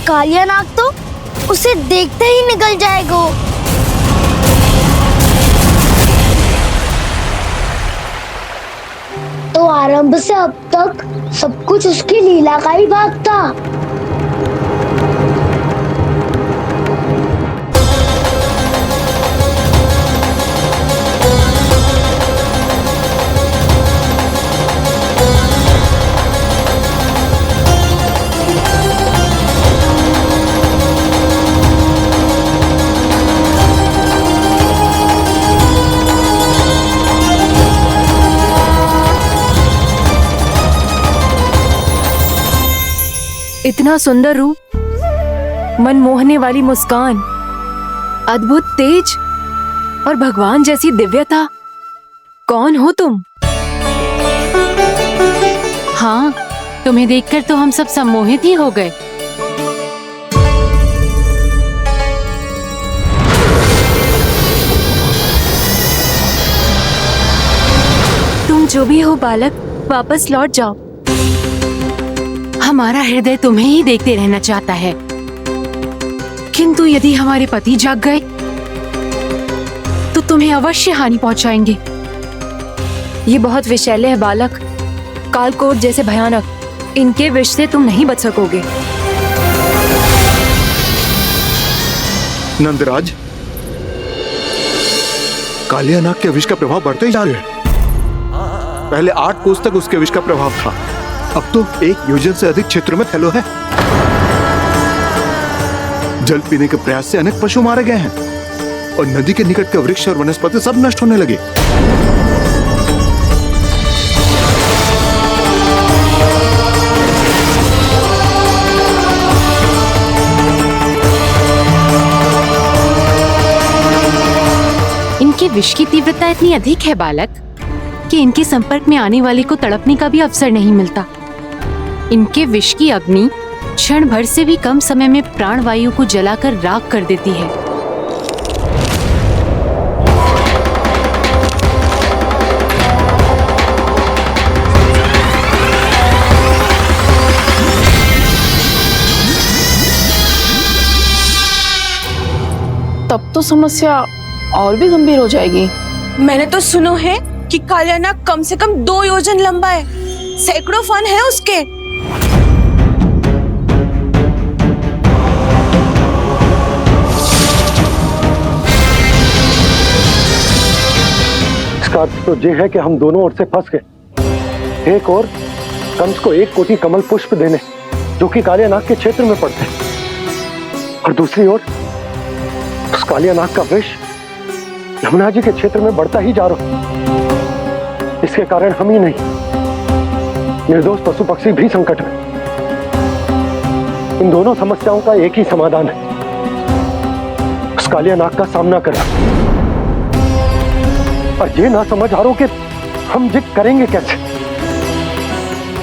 कालिया नाग तो उसे देखते ही निकल जाएगा। तो आरंभ से अब तक सब कुछ उसकी लीला का ही भाग था। इतना सुंदर रूप, मन मोहने वाली मुस्कान, अद्भुत तेज और भगवान जैसी दिव्यता। कौन हो तुम? हाँ, तुम्हें देखकर तो हम सब सम्मोहित ही हो गए। तुम जो भी हो बालक, वापस लौट जाओ। हमारा हृदय तुम्हें ही देखते रहना चाहता है, किंतु यदि हमारे पति जाग गए तो तुम्हें अवश्य हानि पहुंचाएंगे। ये बहुत विषैले है बालक, कालकोट जैसे भयानक। इनके विष से तुम नहीं बच सकोगे। नंदराज, कालिया नाग के विष का प्रभाव बढ़ते ही जा रहा है। पहले 8 कोस तक उसके विष का प्रभाव था, अब तो 1 योजन से अधिक क्षेत्र में फैलो है। जल पीने के प्रयास से अनेक पशु मारे गए हैं और नदी के निकट के वृक्ष और वनस्पति सब नष्ट होने लगे। इनके विष की तीव्रता इतनी अधिक है बालक कि इनके संपर्क में आने वाले को तड़पने का भी अवसर नहीं मिलता। इनके विष की अग्नि क्षण भर से भी कम समय में प्राणवायु को जलाकर राख कर देती है। तब तो समस्या और भी गंभीर हो जाएगी। मैंने तो सुनो है कि कालिया नाग कम से कम 2 योजन लंबा है, सैकड़ों फन है उसके। इसका अर्थ तो ये है कि हम दोनों ओर से फंस गए। एक और कंस को 1 कोटि कमल पुष्प देने जो कि कालिया नाग के क्षेत्र में पड़ते हैं, और दूसरी ओर उस कालिया नाग का विष यमुना जी के क्षेत्र में बढ़ता ही जा रहा। इसके कारण हम ही नहीं, निर्दोष पशु पक्षी भी संकट में। इन दोनों समस्याओं का एक ही समाधान है, उस कालिया नाग का सामना करना। और ये ना समझ आ रहा कि हम ये करेंगे कैसे,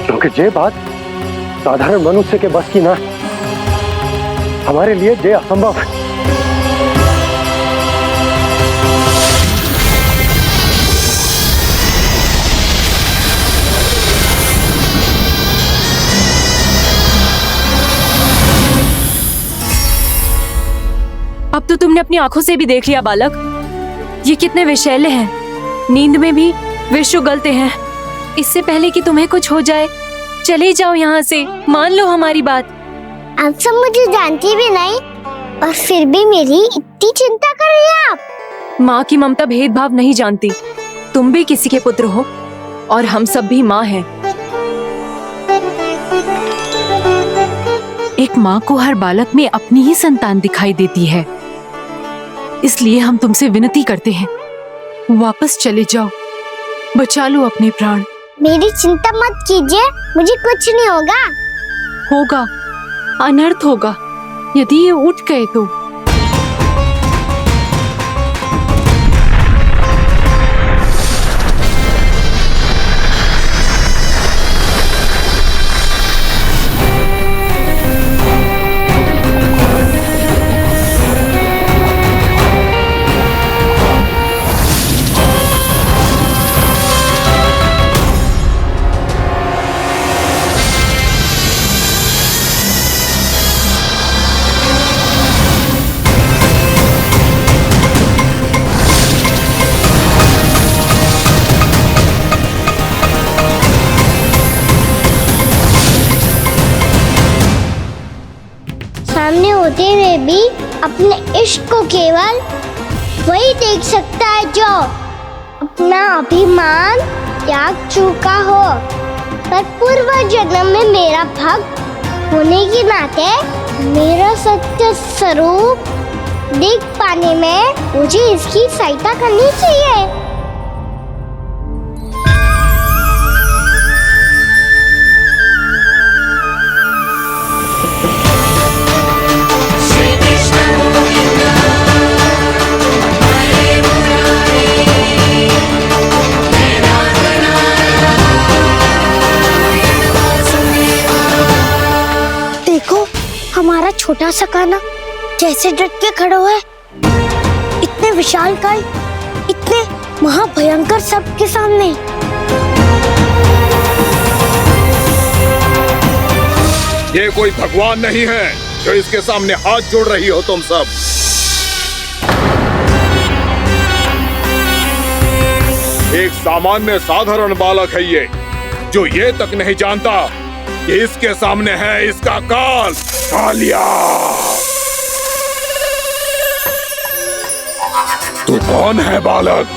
क्योंकि ये बात साधारण मनुष्य के बस की ना है। हमारे लिए ये असंभव है। अब तो तुमने अपनी आंखों से भी देख लिया बालक, ये कितने विषैले हैं। नींद में भी विष उगलते हैं। इससे पहले कि तुम्हें कुछ हो जाए, चले जाओ यहाँ से, मान लो हमारी बात। आप सब मुझे जानती भी नहीं और फिर भी मेरी इतनी चिंता कर रही हैं आप। माँ की ममता भेदभाव नहीं जानती। तुम भी किसी के पुत्र हो और हम सब भी माँ हैं। एक माँ को हर बालक में अपनी ही संतान दिखाई देती है, इसलिए हम तुमसे विनती करते हैं, वापस चले जाओ, बचा लो अपने प्राण। मेरी चिंता मत कीजिए, मुझे कुछ नहीं होगा। होगा, अनर्थ होगा यदि ये उठ गए तो। सामने होते हुए भी अपने इश्क को केवल वही देख सकता है जो अपना अभिमान त्याग चुका हो। पर पूर्व जन्म में मेरा भक्त होने के नाते मेरा सत्य स्वरूप देख पाने में मुझे इसकी सहायता करनी चाहिए। देखो हमारा छोटा सा कान्हा कैसे डट के खड़ा हुआ है, इतने विशालकाय, इतने महाभयंकर सबके सामने। ये कोई भगवान नहीं है जो इसके सामने हाथ जोड़ रही हो तुम सब। एक सामान्य साधारण बालक है ये, जो ये तक नहीं जानता कि इसके सामने है इसका काल, कालिया। तू कौन है बालक?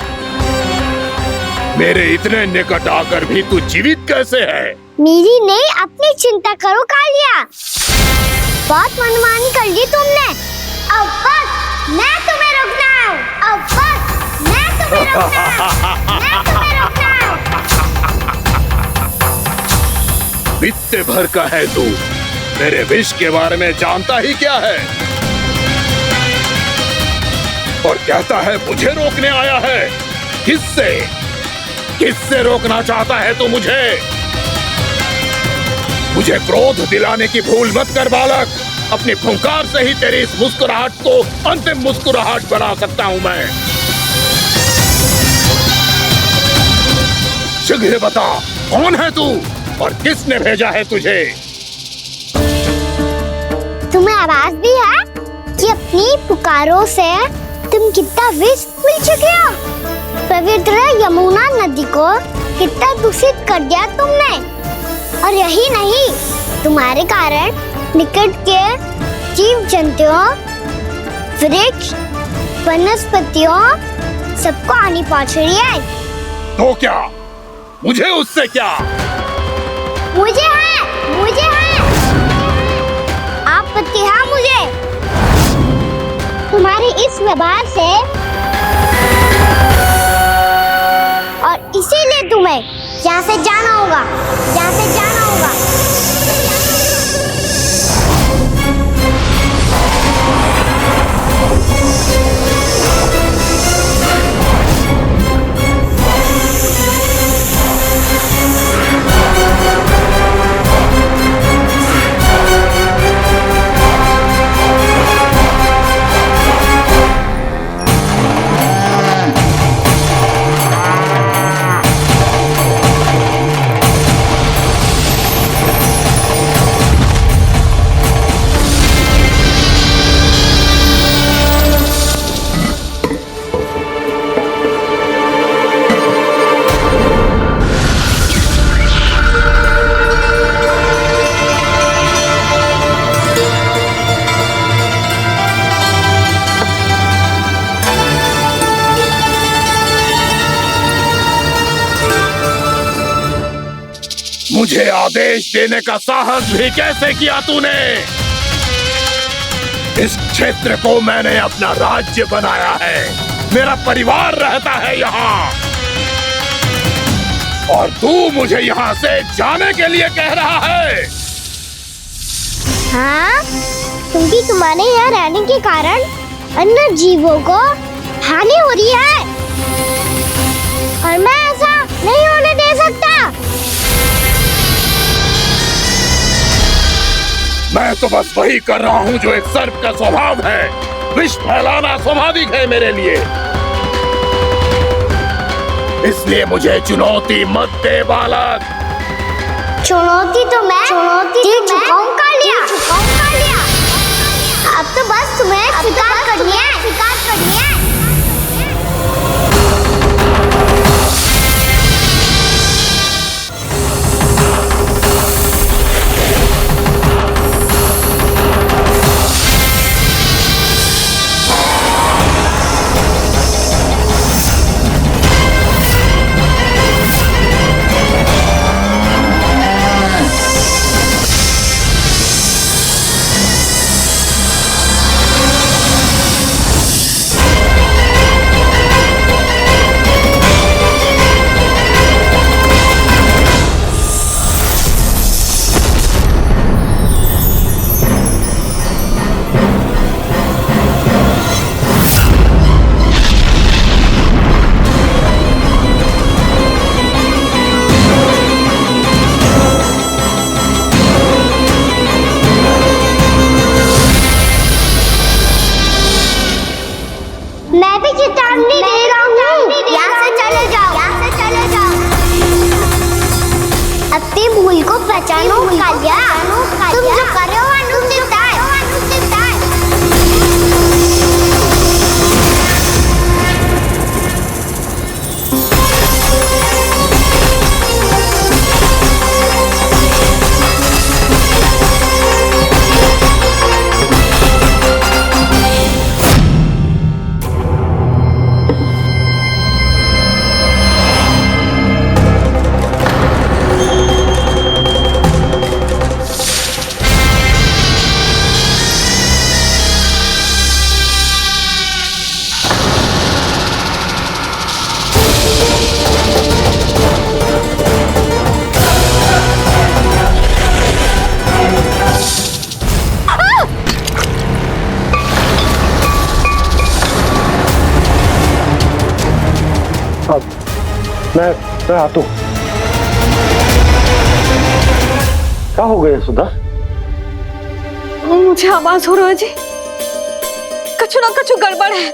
मेरे इतने निकट आकर भी तू जीवित कैसे है? मेरी नहीं, अपनी चिंता करो कालिया। बहुत मनमानी कर ली तुमने। अब बस मैं तुम्हें रोकना हूँ। अब बस मैं तुम्हें रोकना हूँ। मैं तुम्हें रोकना हूँ। बित्ते भर का है तू, मेरे विष के बारे में जानता ही क्या है? और कहता है मुझे रोकने आया है। किससे? किससे रोकना चाहता है तू मुझे? मुझे क्रोध दिलाने की भूल मत कर बालक। अपनी फुंकार से ही तेरी इस मुस्कुराहट को अंतिम मुस्कुराहट बना सकता हूं मैं। शीघ्र बता, कौन है तू और किसने भेजा है तुझे? तुम्हें आवाज भी है कि अपनी पुकारों से तुम कितना विष भूल चुके हो। पवित्र यमुना नदी को कितना दूषित कर दिया तुमने। और यही नहीं, तुम्हारे कारण निकट के जीव जंतुओं, वृक्ष, वनस्पतियों सबको हानि पहुंच रही है। तो क्या? मुझे उससे क्या? मुझे है आपत्ति है मुझे तुम्हारे इस व्यवहार से, और इसीलिए तुम्हें यहाँ से जाना होगा, यहाँ से जाना होगा। मुझे आदेश देने का साहस भी कैसे किया तूने? इस क्षेत्र को मैंने अपना राज्य बनाया है, मेरा परिवार रहता है यहाँ, और तू मुझे यहाँ से जाने के लिए कह रहा है? हाँ, क्योंकि तुम्हारे यहाँ रहने के कारण अन्य जीवों को हानि हो रही है, और मैं ऐसा नहीं होने दे सकता। मैं तो बस वही कर रहा हूँ जो एक सर्प का स्वभाव है। विष फैलाना स्वाभाविक है मेरे लिए, इसलिए मुझे चुनौती मत दे बालक। चुनौती तो मैं दे चुका हूँ कालिया। अब तो बस तुम्हें स्वीकार करनी है। मैं आता हूँ। क्या हो गया सुधा? मुझे आवाज हो रहा है जी, कछु ना कछु गड़बड़ है।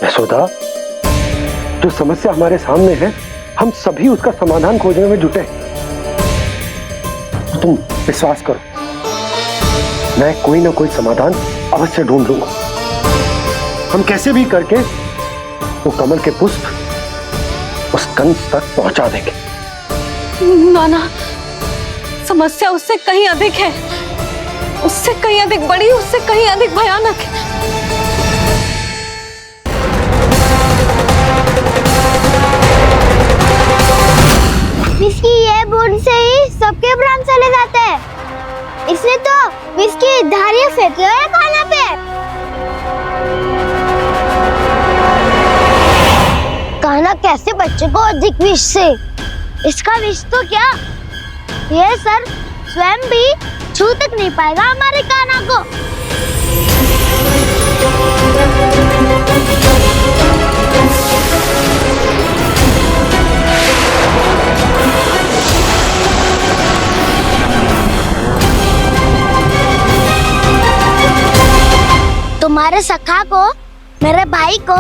यशोदा, जो समस्या हमारे सामने है, हम सभी उसका समाधान खोजने में जुटे हैं। तुम विश्वास करो, मैं कोई ना कोई समाधान अवश्य ढूंढ लूंगा। हम कैसे भी करके वो कमल के पुष्प उस कंस तक पहुंचा देंगे। नाना, समस्या उससे कहीं अधिक है, उससे कहीं अधिक बड़ी, उससे कहीं अधिक भयानक है। विस्की ये बूंद से ही सबके प्राण चले जाते हैं। इसने तो विस्की धारियां फेंकी है खाना पे। कान्हा कैसे बच्चे को अधिक विष से? इसका विष तो क्या, ये सर स्वयं भी छू तक नहीं पाएगा हमारे कान्हा को। तुम्हारे सखा को, मेरे भाई को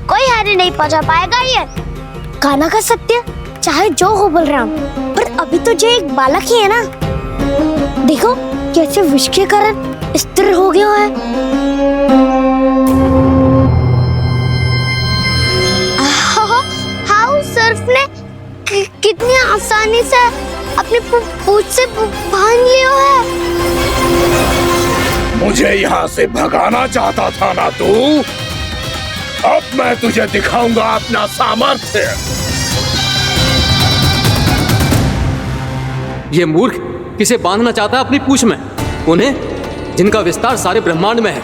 कोई हानि नहीं पहुंचा पाएगा। ये कान्हा का सत्य चाहे जो हो बलराम, पर अभी तो जो एक बालक ही है ना। देखो कैसे विष के कारण स्थिर हो गया है। हाउ सर्फ ने कितनी आसानी से अपनी पूंछ से बांध लिया है। मुझे यहाँ से भगाना चाहता था ना तू? अब मैं तुझे दिखाऊंगा अपना सामर्थ्य। ये मूर्ख किसे बांधना चाहता है अपनी पूंछ में? उन्हें जिनका विस्तार सारे ब्रह्मांड में है,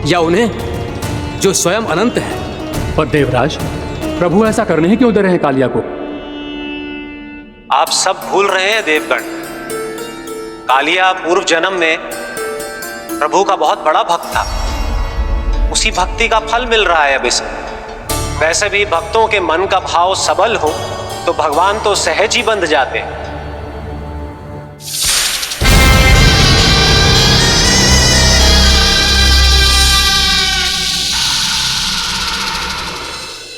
या उन्हें जो स्वयं अनंत है? पर देवराज, प्रभु ऐसा करने ही क्यों दे रहे हैं कालिया को? आप सब भूल रहे हैं देवगण, कालिया पूर्व जन्म में प्रभु का बहुत बड़ा भक्त था। उसी भक्ति का फल मिल रहा है अब इसे। वैसे भी भक्तों के मन का भाव सबल हो तो भगवान तो सहज ही बंध जाते हैं।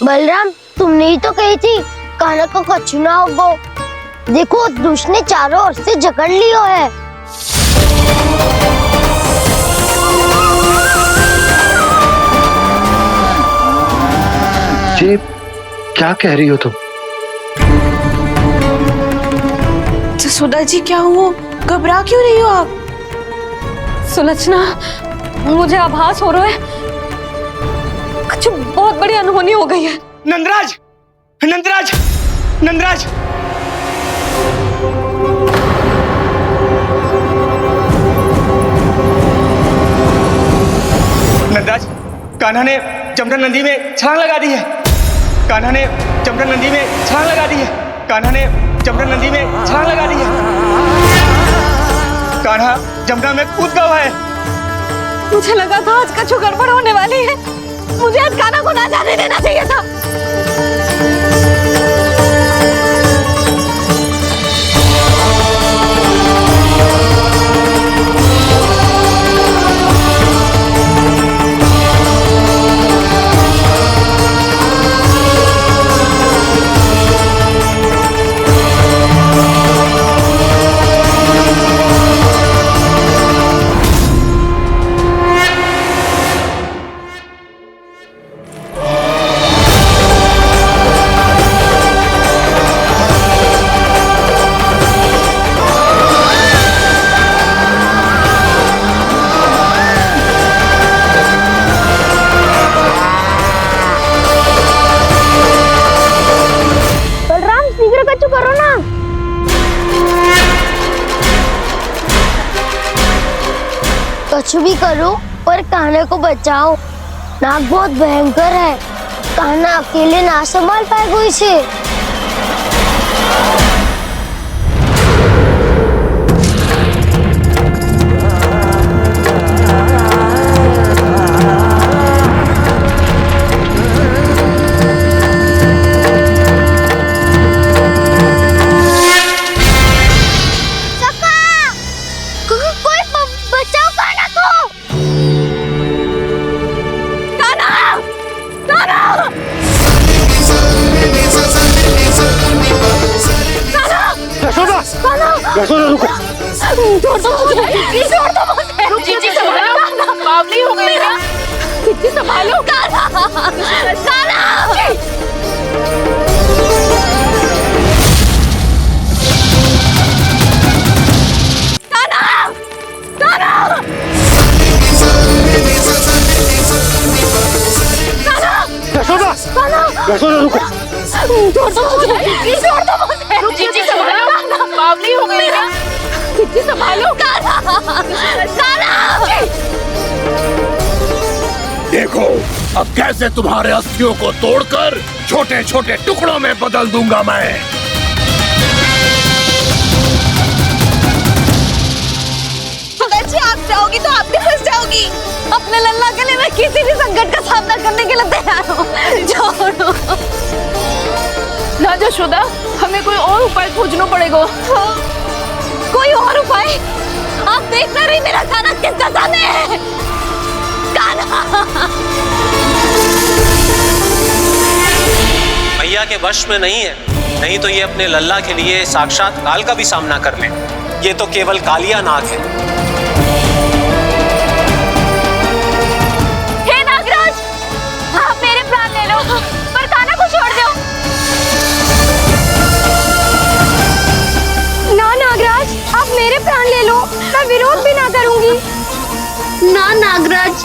बलराम, तुमने ही तो कही थी कान्हा को कछु ना होगो। देखो दुष्ट ने चारों ओर से जकड़ लियो है। ये क्या कह रही हो तुम? जसोदा जी, क्या हुआ? घबरा क्यों रही हो आप? सुलक्षणा, मुझे आभास हो रहा है कुछ बहुत बड़ी अनहोनी हो गई है। नंदराज, नंदराज, नंदराज! नंदराज, कान्हा ने जमुना नदी में छलांग लगा दी है। कान्हा ने जमुना नदी में छलांग लगा दी है। कान्हा ने जमुना नदी में छलांग लगा दी है। कान्हा जमुना में कूद गया है। मुझे लगा था आज कछु गड़बड़ होने वाली है। मुझे आज कान्हा को ना जाने देना चाहिए था। कुछ भी करो पर कान्हा को बचाओ। नाग बहुत भयंकर है, कान्हा अकेले ना संभाल पाएगा इसे। यशोदा रुको। छोड़ दो मुझे, प्लीज छोड़ दो मुझे। जीजी संभालो, बावली हो गई क्या? जीजी संभालो। कान्हा, कान्हा। यशोदा, यशोदा रुको। छोड़ दो मुझे, प्लीज छोड़ दो मुझे। जीजी संभालो, बावली हो गई क्या? जीजी संभालो। देखो अब कैसे तुम्हारे अस्थियों को तोड़कर छोटे छोटे टुकड़ों में बदल दूंगा मैं। अच्छी आप जाओगी तो आप भी फंस जाओगी। अपने लल्ला के लिए मैं किसी भी संकट का सामना करने के लिए तैयार हूँ। छोड़ो ना यशोदा, हमें कोई और उपाय खोजना पड़ेगा। कोई और उपाय? आप देख ना रही मेरा कान्हा किस दशा में है। कान्हा मैया के वश में नहीं है, नहीं तो ये अपने लल्ला के लिए साक्षात काल का भी सामना कर ले। ये तो केवल कालिया नाग है। हे नागराज, आप मेरे प्राण ले लो पर कान्हा को छोड़ दो। ना नागराज, आप मेरे प्राण ले लो, मैं विरोध भी ना करूंगी। ना नागराज,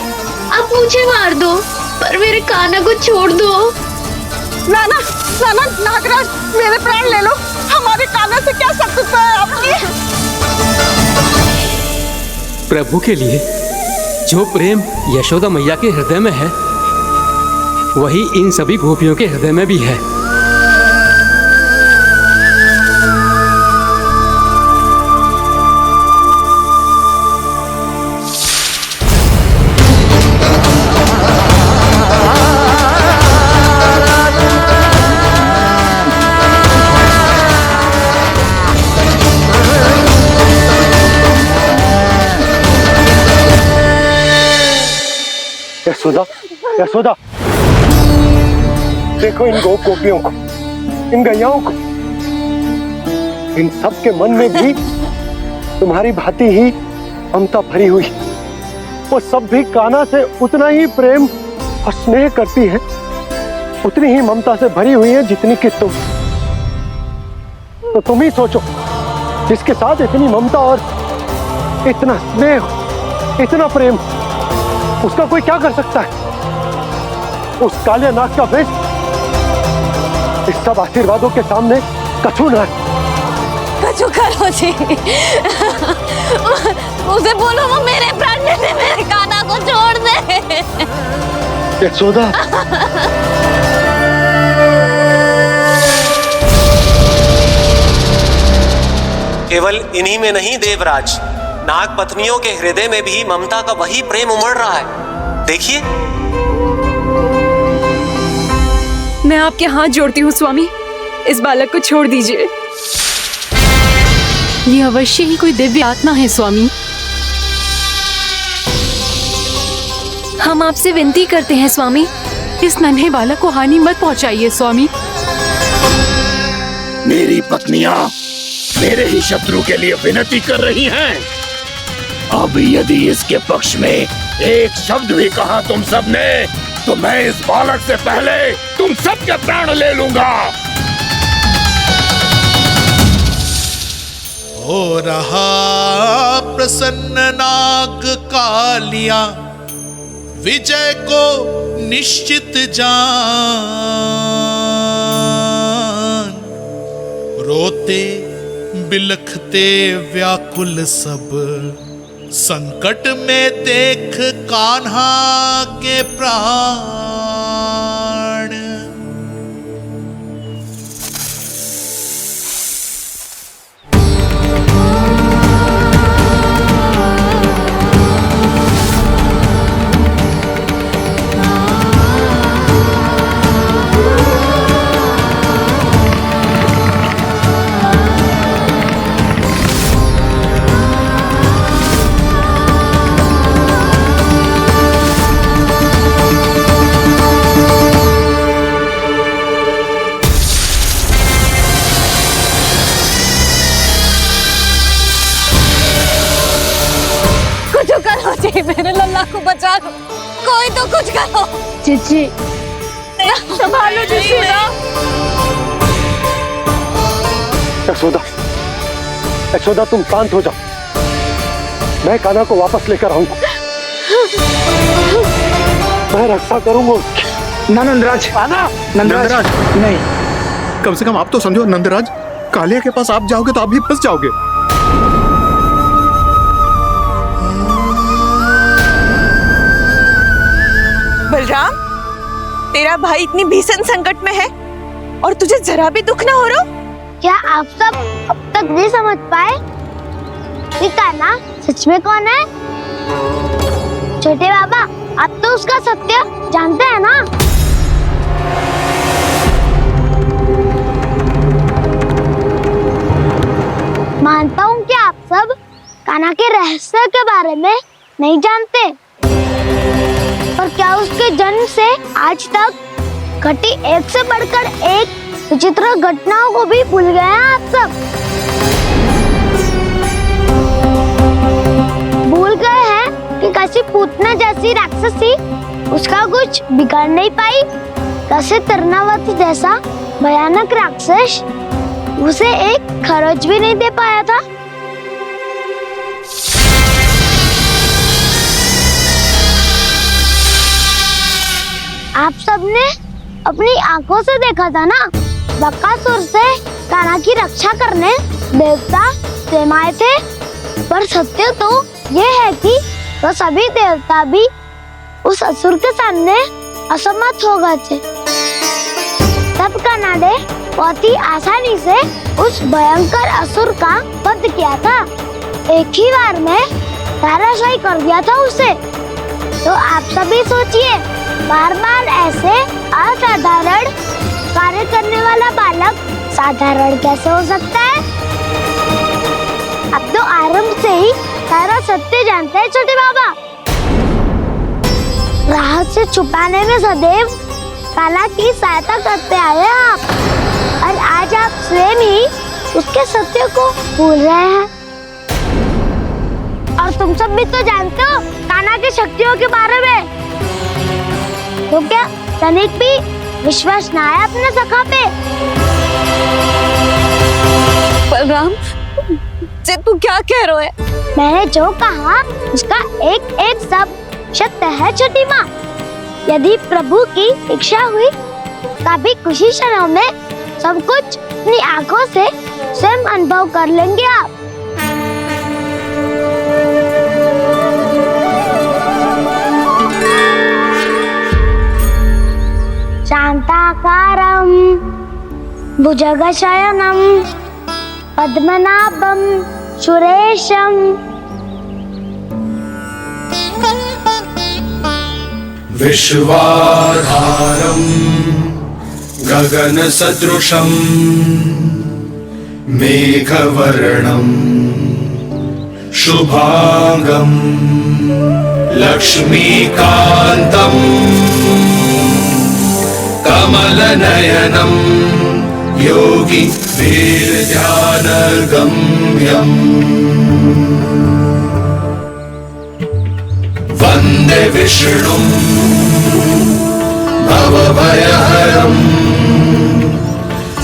आप मुझे मार दो पर मेरे कान्हा को छोड़ दो। ना ना ना ना नागराज, मेरे प्राण ले लो, हमारे कान्हा से क्या शत्रुता है आपकी? प्रभु के लिए जो प्रेम यशोदा मैया के हृदय में है, वही इन सभी गोपियों के हृदय में भी है। यशोदा, यशोदा, देखो इन गोपियों को, इन गैयाओं को, इन सब के मन में भी तुम्हारी भांति ही ममता भरी हुई। वो सब भी कान्हा से उतना ही प्रेम और स्नेह करती है, उतनी ही ममता से भरी हुई है जितनी कि तुम। तो तुम ही सोचो, जिसके साथ इतनी ममता और इतना स्नेह, इतना प्रेम, उसका कोई क्या कर सकता है? उस काले नाग का वेश इस सब आशीर्वादों के सामने कछु न है। कछु करो जी। उसे बोलो वो मेरे प्राण ले ले, मेरे कान्हा को छोड़ दे। यशोदा, केवल इन्हीं में नहीं देवराज, नाग पत्नियों के हृदय में भी ममता का वही प्रेम उमड़ रहा है। देखिए। मैं आपके हाथ जोड़ती हूँ स्वामी, इस बालक को छोड़ दीजिए। ये अवश्य ही कोई दिव्य आत्मा है स्वामी। हम आपसे विनती करते हैं स्वामी, इस नन्हे बालक को हानि मत पहुंचाइए स्वामी। मेरी पत्नियां मेरे ही शत्रु के लिए विनती कर रही हैं। अब यदि इसके पक्ष में एक शब्द भी कहा तुम सबने, तो मैं इस बालक से पहले तुम सबके प्राण ले लूंगा। हो रहा प्रसन्न नाग कालिया, विजय को निश्चित जान। रोते बिलखते व्याकुल सब, संकट में देख कान्हा के प्राण। जी मेरे लल्ला को बचा लो, कोई तो कुछ करो। जीजी संभालो जीजी। यशोदा, यशोदा तुम शांत हो जाओ, मैं कान्हा को वापस लेकर आऊंगा, मैं रक्षा करूंगा उसकी। ना नंदराज, नंदराज नहीं, कम से कम आप तो समझो नंदराज, कालिया के पास आप जाओगे तो आप भी फंस जाओगे। बलराम, तेरा भाई इतनी भीषण संकट में है और तुझे जरा भी दुख ना हो रहा? क्या आप सब अब तक नहीं समझ पाए कि कान्हा सच में कौन है? छोटे बाबा, आप तो उसका सत्य जानते हैं ना? मानता हूँ कि आप सब कान्हा के रहस्य के बारे में नहीं जानते, पर क्या उसके जन्म से आज तक घटी एक से बढ़कर एक विचित्र घटनाओं को भी भूल गए हैं आप सब? भूल गए हैं कि कैसी पूतना जैसी राक्षसी उसका कुछ बिगाड़ नहीं पाई, कैसे तरनावती जैसा भयानक राक्षस उसे एक खरोच भी नहीं दे पाया था। आप सबने अपनी आंखों से देखा था ना, बकासुर से कान्हा की रक्षा करने देवता स्वयं आए थे, पर सत्य तो ये है कि वो सभी देवता भी उस असुर के सामने असमर्थ हो गए थे। तब कान्हा ने बहुत ही आसानी से उस भयंकर असुर का वध किया था, एक ही बार में धराशायी कर दिया था उसे। तो आप सभी सोचिए, बार बार ऐसे असाधारण कार्य करने वाला बालक साधारण कैसे हो सकता है? अब तो आरंभ से ही सारा सत्य जानते हैं छोटे बाबा। रहस्य छुपाने में सदैव कान्हा की सहायता करते आए हैं आप, और आज आप स्वयं ही उसके सत्य को भूल रहे हैं। और तुम सब भी तो जानते हो कान्हा की शक्तियों के बारे में, तो क्या तनिक भी विश्वास ना है अपने सखा पे? बलराम, तू क्या कह रहे है? मैंने जो कहा उसका एक एक शब्द सत्य है छोटी माँ। यदि प्रभु की इच्छा हुई कभी कुछ ही क्षणों में सब कुछ अपनी आंखों से स्वयं अनुभव कर लेंगे आप। शांताकारं भुजगशयनं पद्मनाभं सुरेशं विश्वाधारं गगनसदृशं मेघवर्णं शुभांगं लक्ष्मीकान्तं कमलनयनं योगी वीरध्यानगम्यं वन्दे विष्णुं भवभयहरं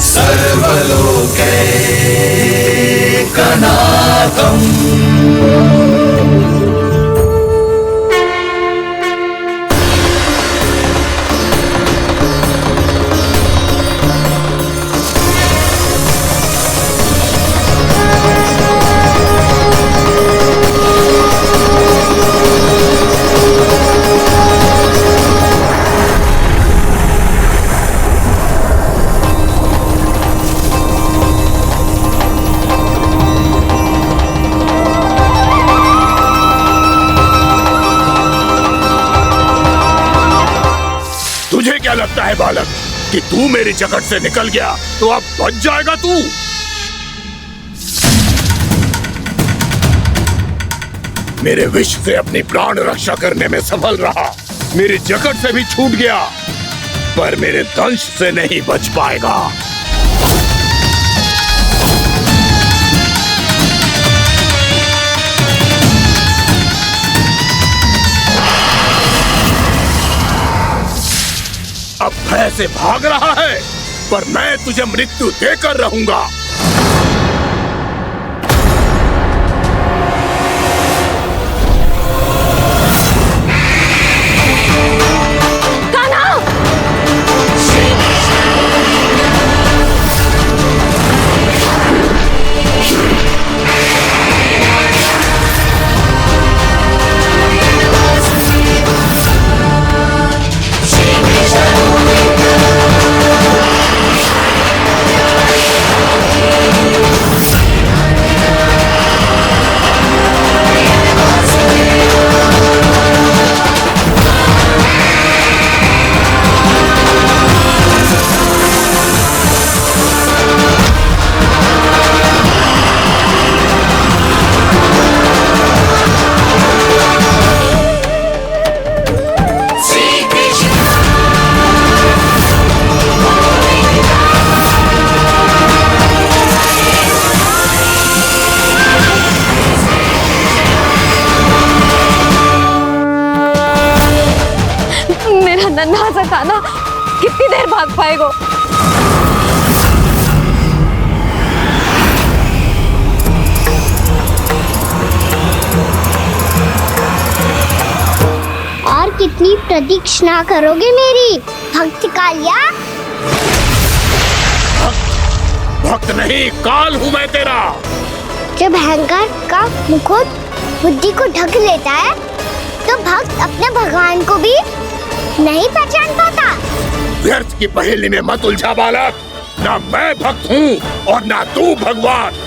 सर्वलोकैकनाथम्। तुझे क्या लगता है बालक कि तू मेरी जकड़ से निकल गया तो अब बच जाएगा तू? मेरे विष से अपनी प्राण रक्षा करने में सफल रहा, मेरी जकड़ से भी छूट गया, पर मेरे दंश से नहीं बच पाएगा। अब भय से भाग रहा है, पर मैं तुझे मृत्यु देकर रहूंगा। नन्हा सा कान्हा कितनी देर भाग पाएगा? और कितनी प्रतीक्षा करोगे मेरी भक्त कालिया? भक्त नहीं, काल हूँ मैं तेरा। जब अहंकार का मुकुट बुद्धि को ढक लेता है तो भक्त अपने भगवान को भी नहीं पहचान पाता। व्यर्थ की पहेली में मत उलझा बालक। ना मैं भक्त हूँ और ना तू भगवान।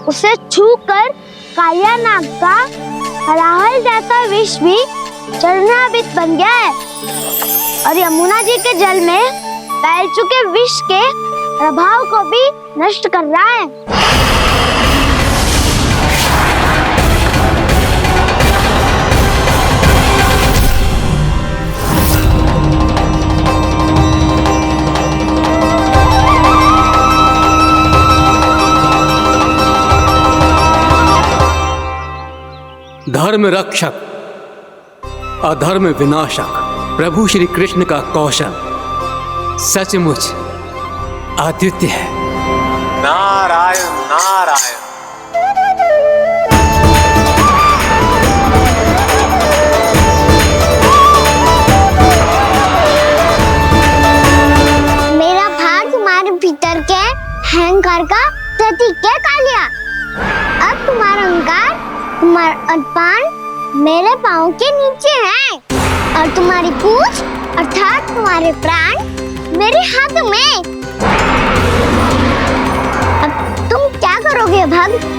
उसे छूकर कालिया नाग का हलाहल जैसा विष भी चरणामृत बन गया है और यमुना जी के जल में फैल चुके विष के प्रभाव को भी नष्ट कर रहा है। धर्म रक्षक अधर्म विनाशक प्रभु श्री कृष्ण का कौशल सचमुच अद्वितीय है। नारायण नारायण। मेरा भाग तुम्हारे भीतर के अहंकार का प्रतीक है कालिया। अब तुम्हारा अहंकार, तुम्हारा अनपान मेरे पाँव के नीचे है और तुम्हारी पूंछ अर्थात तुम्हारे प्राण मेरे हाथ में। अब तुम क्या करोगे भक्त?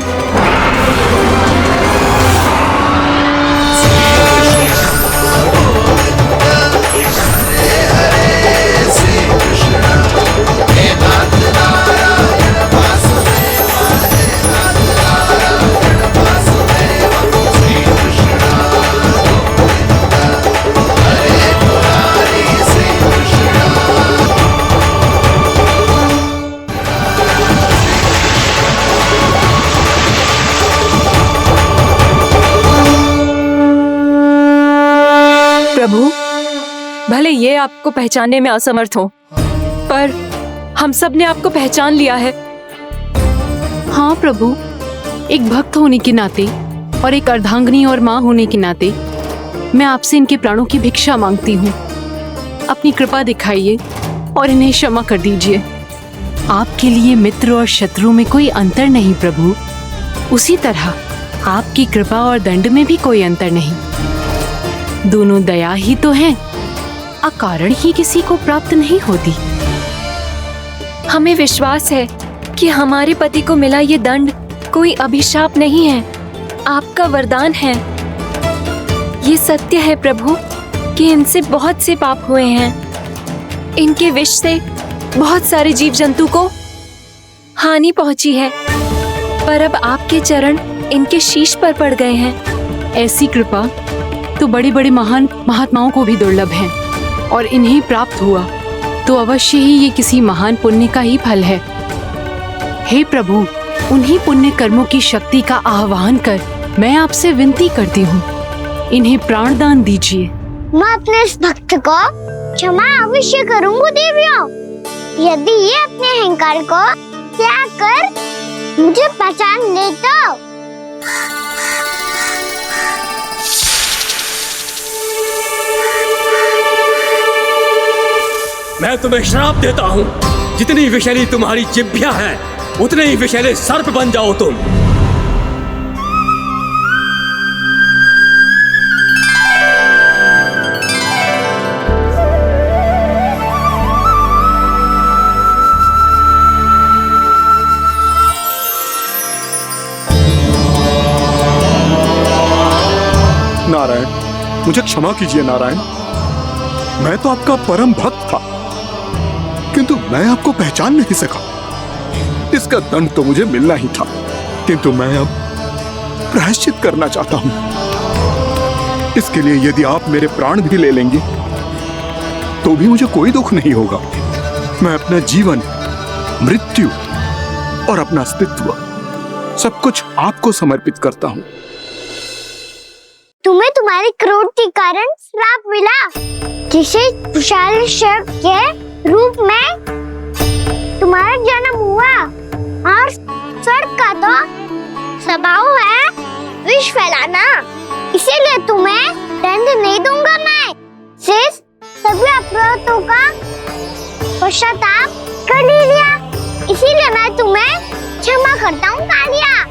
प्रभु, भले ये आपको पहचानने में असमर्थ हो, पर हम सब ने आपको पहचान लिया है। हाँ प्रभु, एक भक्त होने के नाते और एक अर्धांगिनी और माँ होने के नाते मैं आपसे इनके प्राणों की भिक्षा मांगती हूँ। अपनी कृपा दिखाइए और इन्हें क्षमा कर दीजिए। आपके लिए मित्र और शत्रु में कोई अंतर नहीं प्रभु। उसी तरह आपकी कृपा और दंड में भी कोई अंतर नहीं। दोनों दया ही तो हैं, अकारण ही किसी को प्राप्त नहीं होती। हमें विश्वास है कि हमारे पति को मिला ये दंड कोई अभिशाप नहीं है, आपका वरदान है। ये सत्य है प्रभु कि इनसे बहुत से पाप हुए हैं। इनके विष से बहुत सारे जीव जंतु को हानि पहुंची है, पर अब आपके चरण इनके शीश पर पड़ गए हैं। ऐसी कृपा तो बड़े बड़े महान महात्माओं को भी दुर्लभ है, और इन्हें प्राप्त हुआ तो अवश्य ही ये किसी महान पुण्य का ही फल है। हे प्रभु, उन्हीं पुण्य कर्मों की शक्ति का आह्वान कर मैं आपसे विनती करती हूँ, इन्हें प्राणदान दीजिए। मैं अपने इस भक्त को क्षमा अवश्य करूंगी देवियों, यदि ये अपने अहंकार को त्याग कर मुझे पहचान ले तो। मैं तुम्हें श्राप देता हूँ, जितनी विषैली तुम्हारी जिह्वा है उतने ही विषैले सर्प बन जाओ तुम। नारायण, मुझे क्षमा कीजिए नारायण। मैं तो आपका परम भक्त था, किंतु मैं आपको पहचान नहीं सका। इसका दंड तो मुझे मिलना ही था, किंतु मैं अब प्रायश्चित करना चाहता हूं। इसके लिए यदि आप मेरे प्राण भी ले लेंगे तो भी मुझे कोई दुख नहीं होगा। मैं अपना जीवन, मृत्यु और अपना अस्तित्व सब कुछ आपको समर्पित करता हूं। तुम्हें तुम्हारी क्रोध के कारण श्राप मिला, जिसे विशाल सर्प के रूप में तुम्हारा जन्म हुआ, और सर्प का तो स्वभाव है विष फैलाना। इसीलिए तुम्हें दंड नहीं दूंगा मैं, सिर्फ सभी अपराधों का पश्चाताप कर लिया। इसीलिए मैं तुम्हें क्षमा करता हूँ कालिया।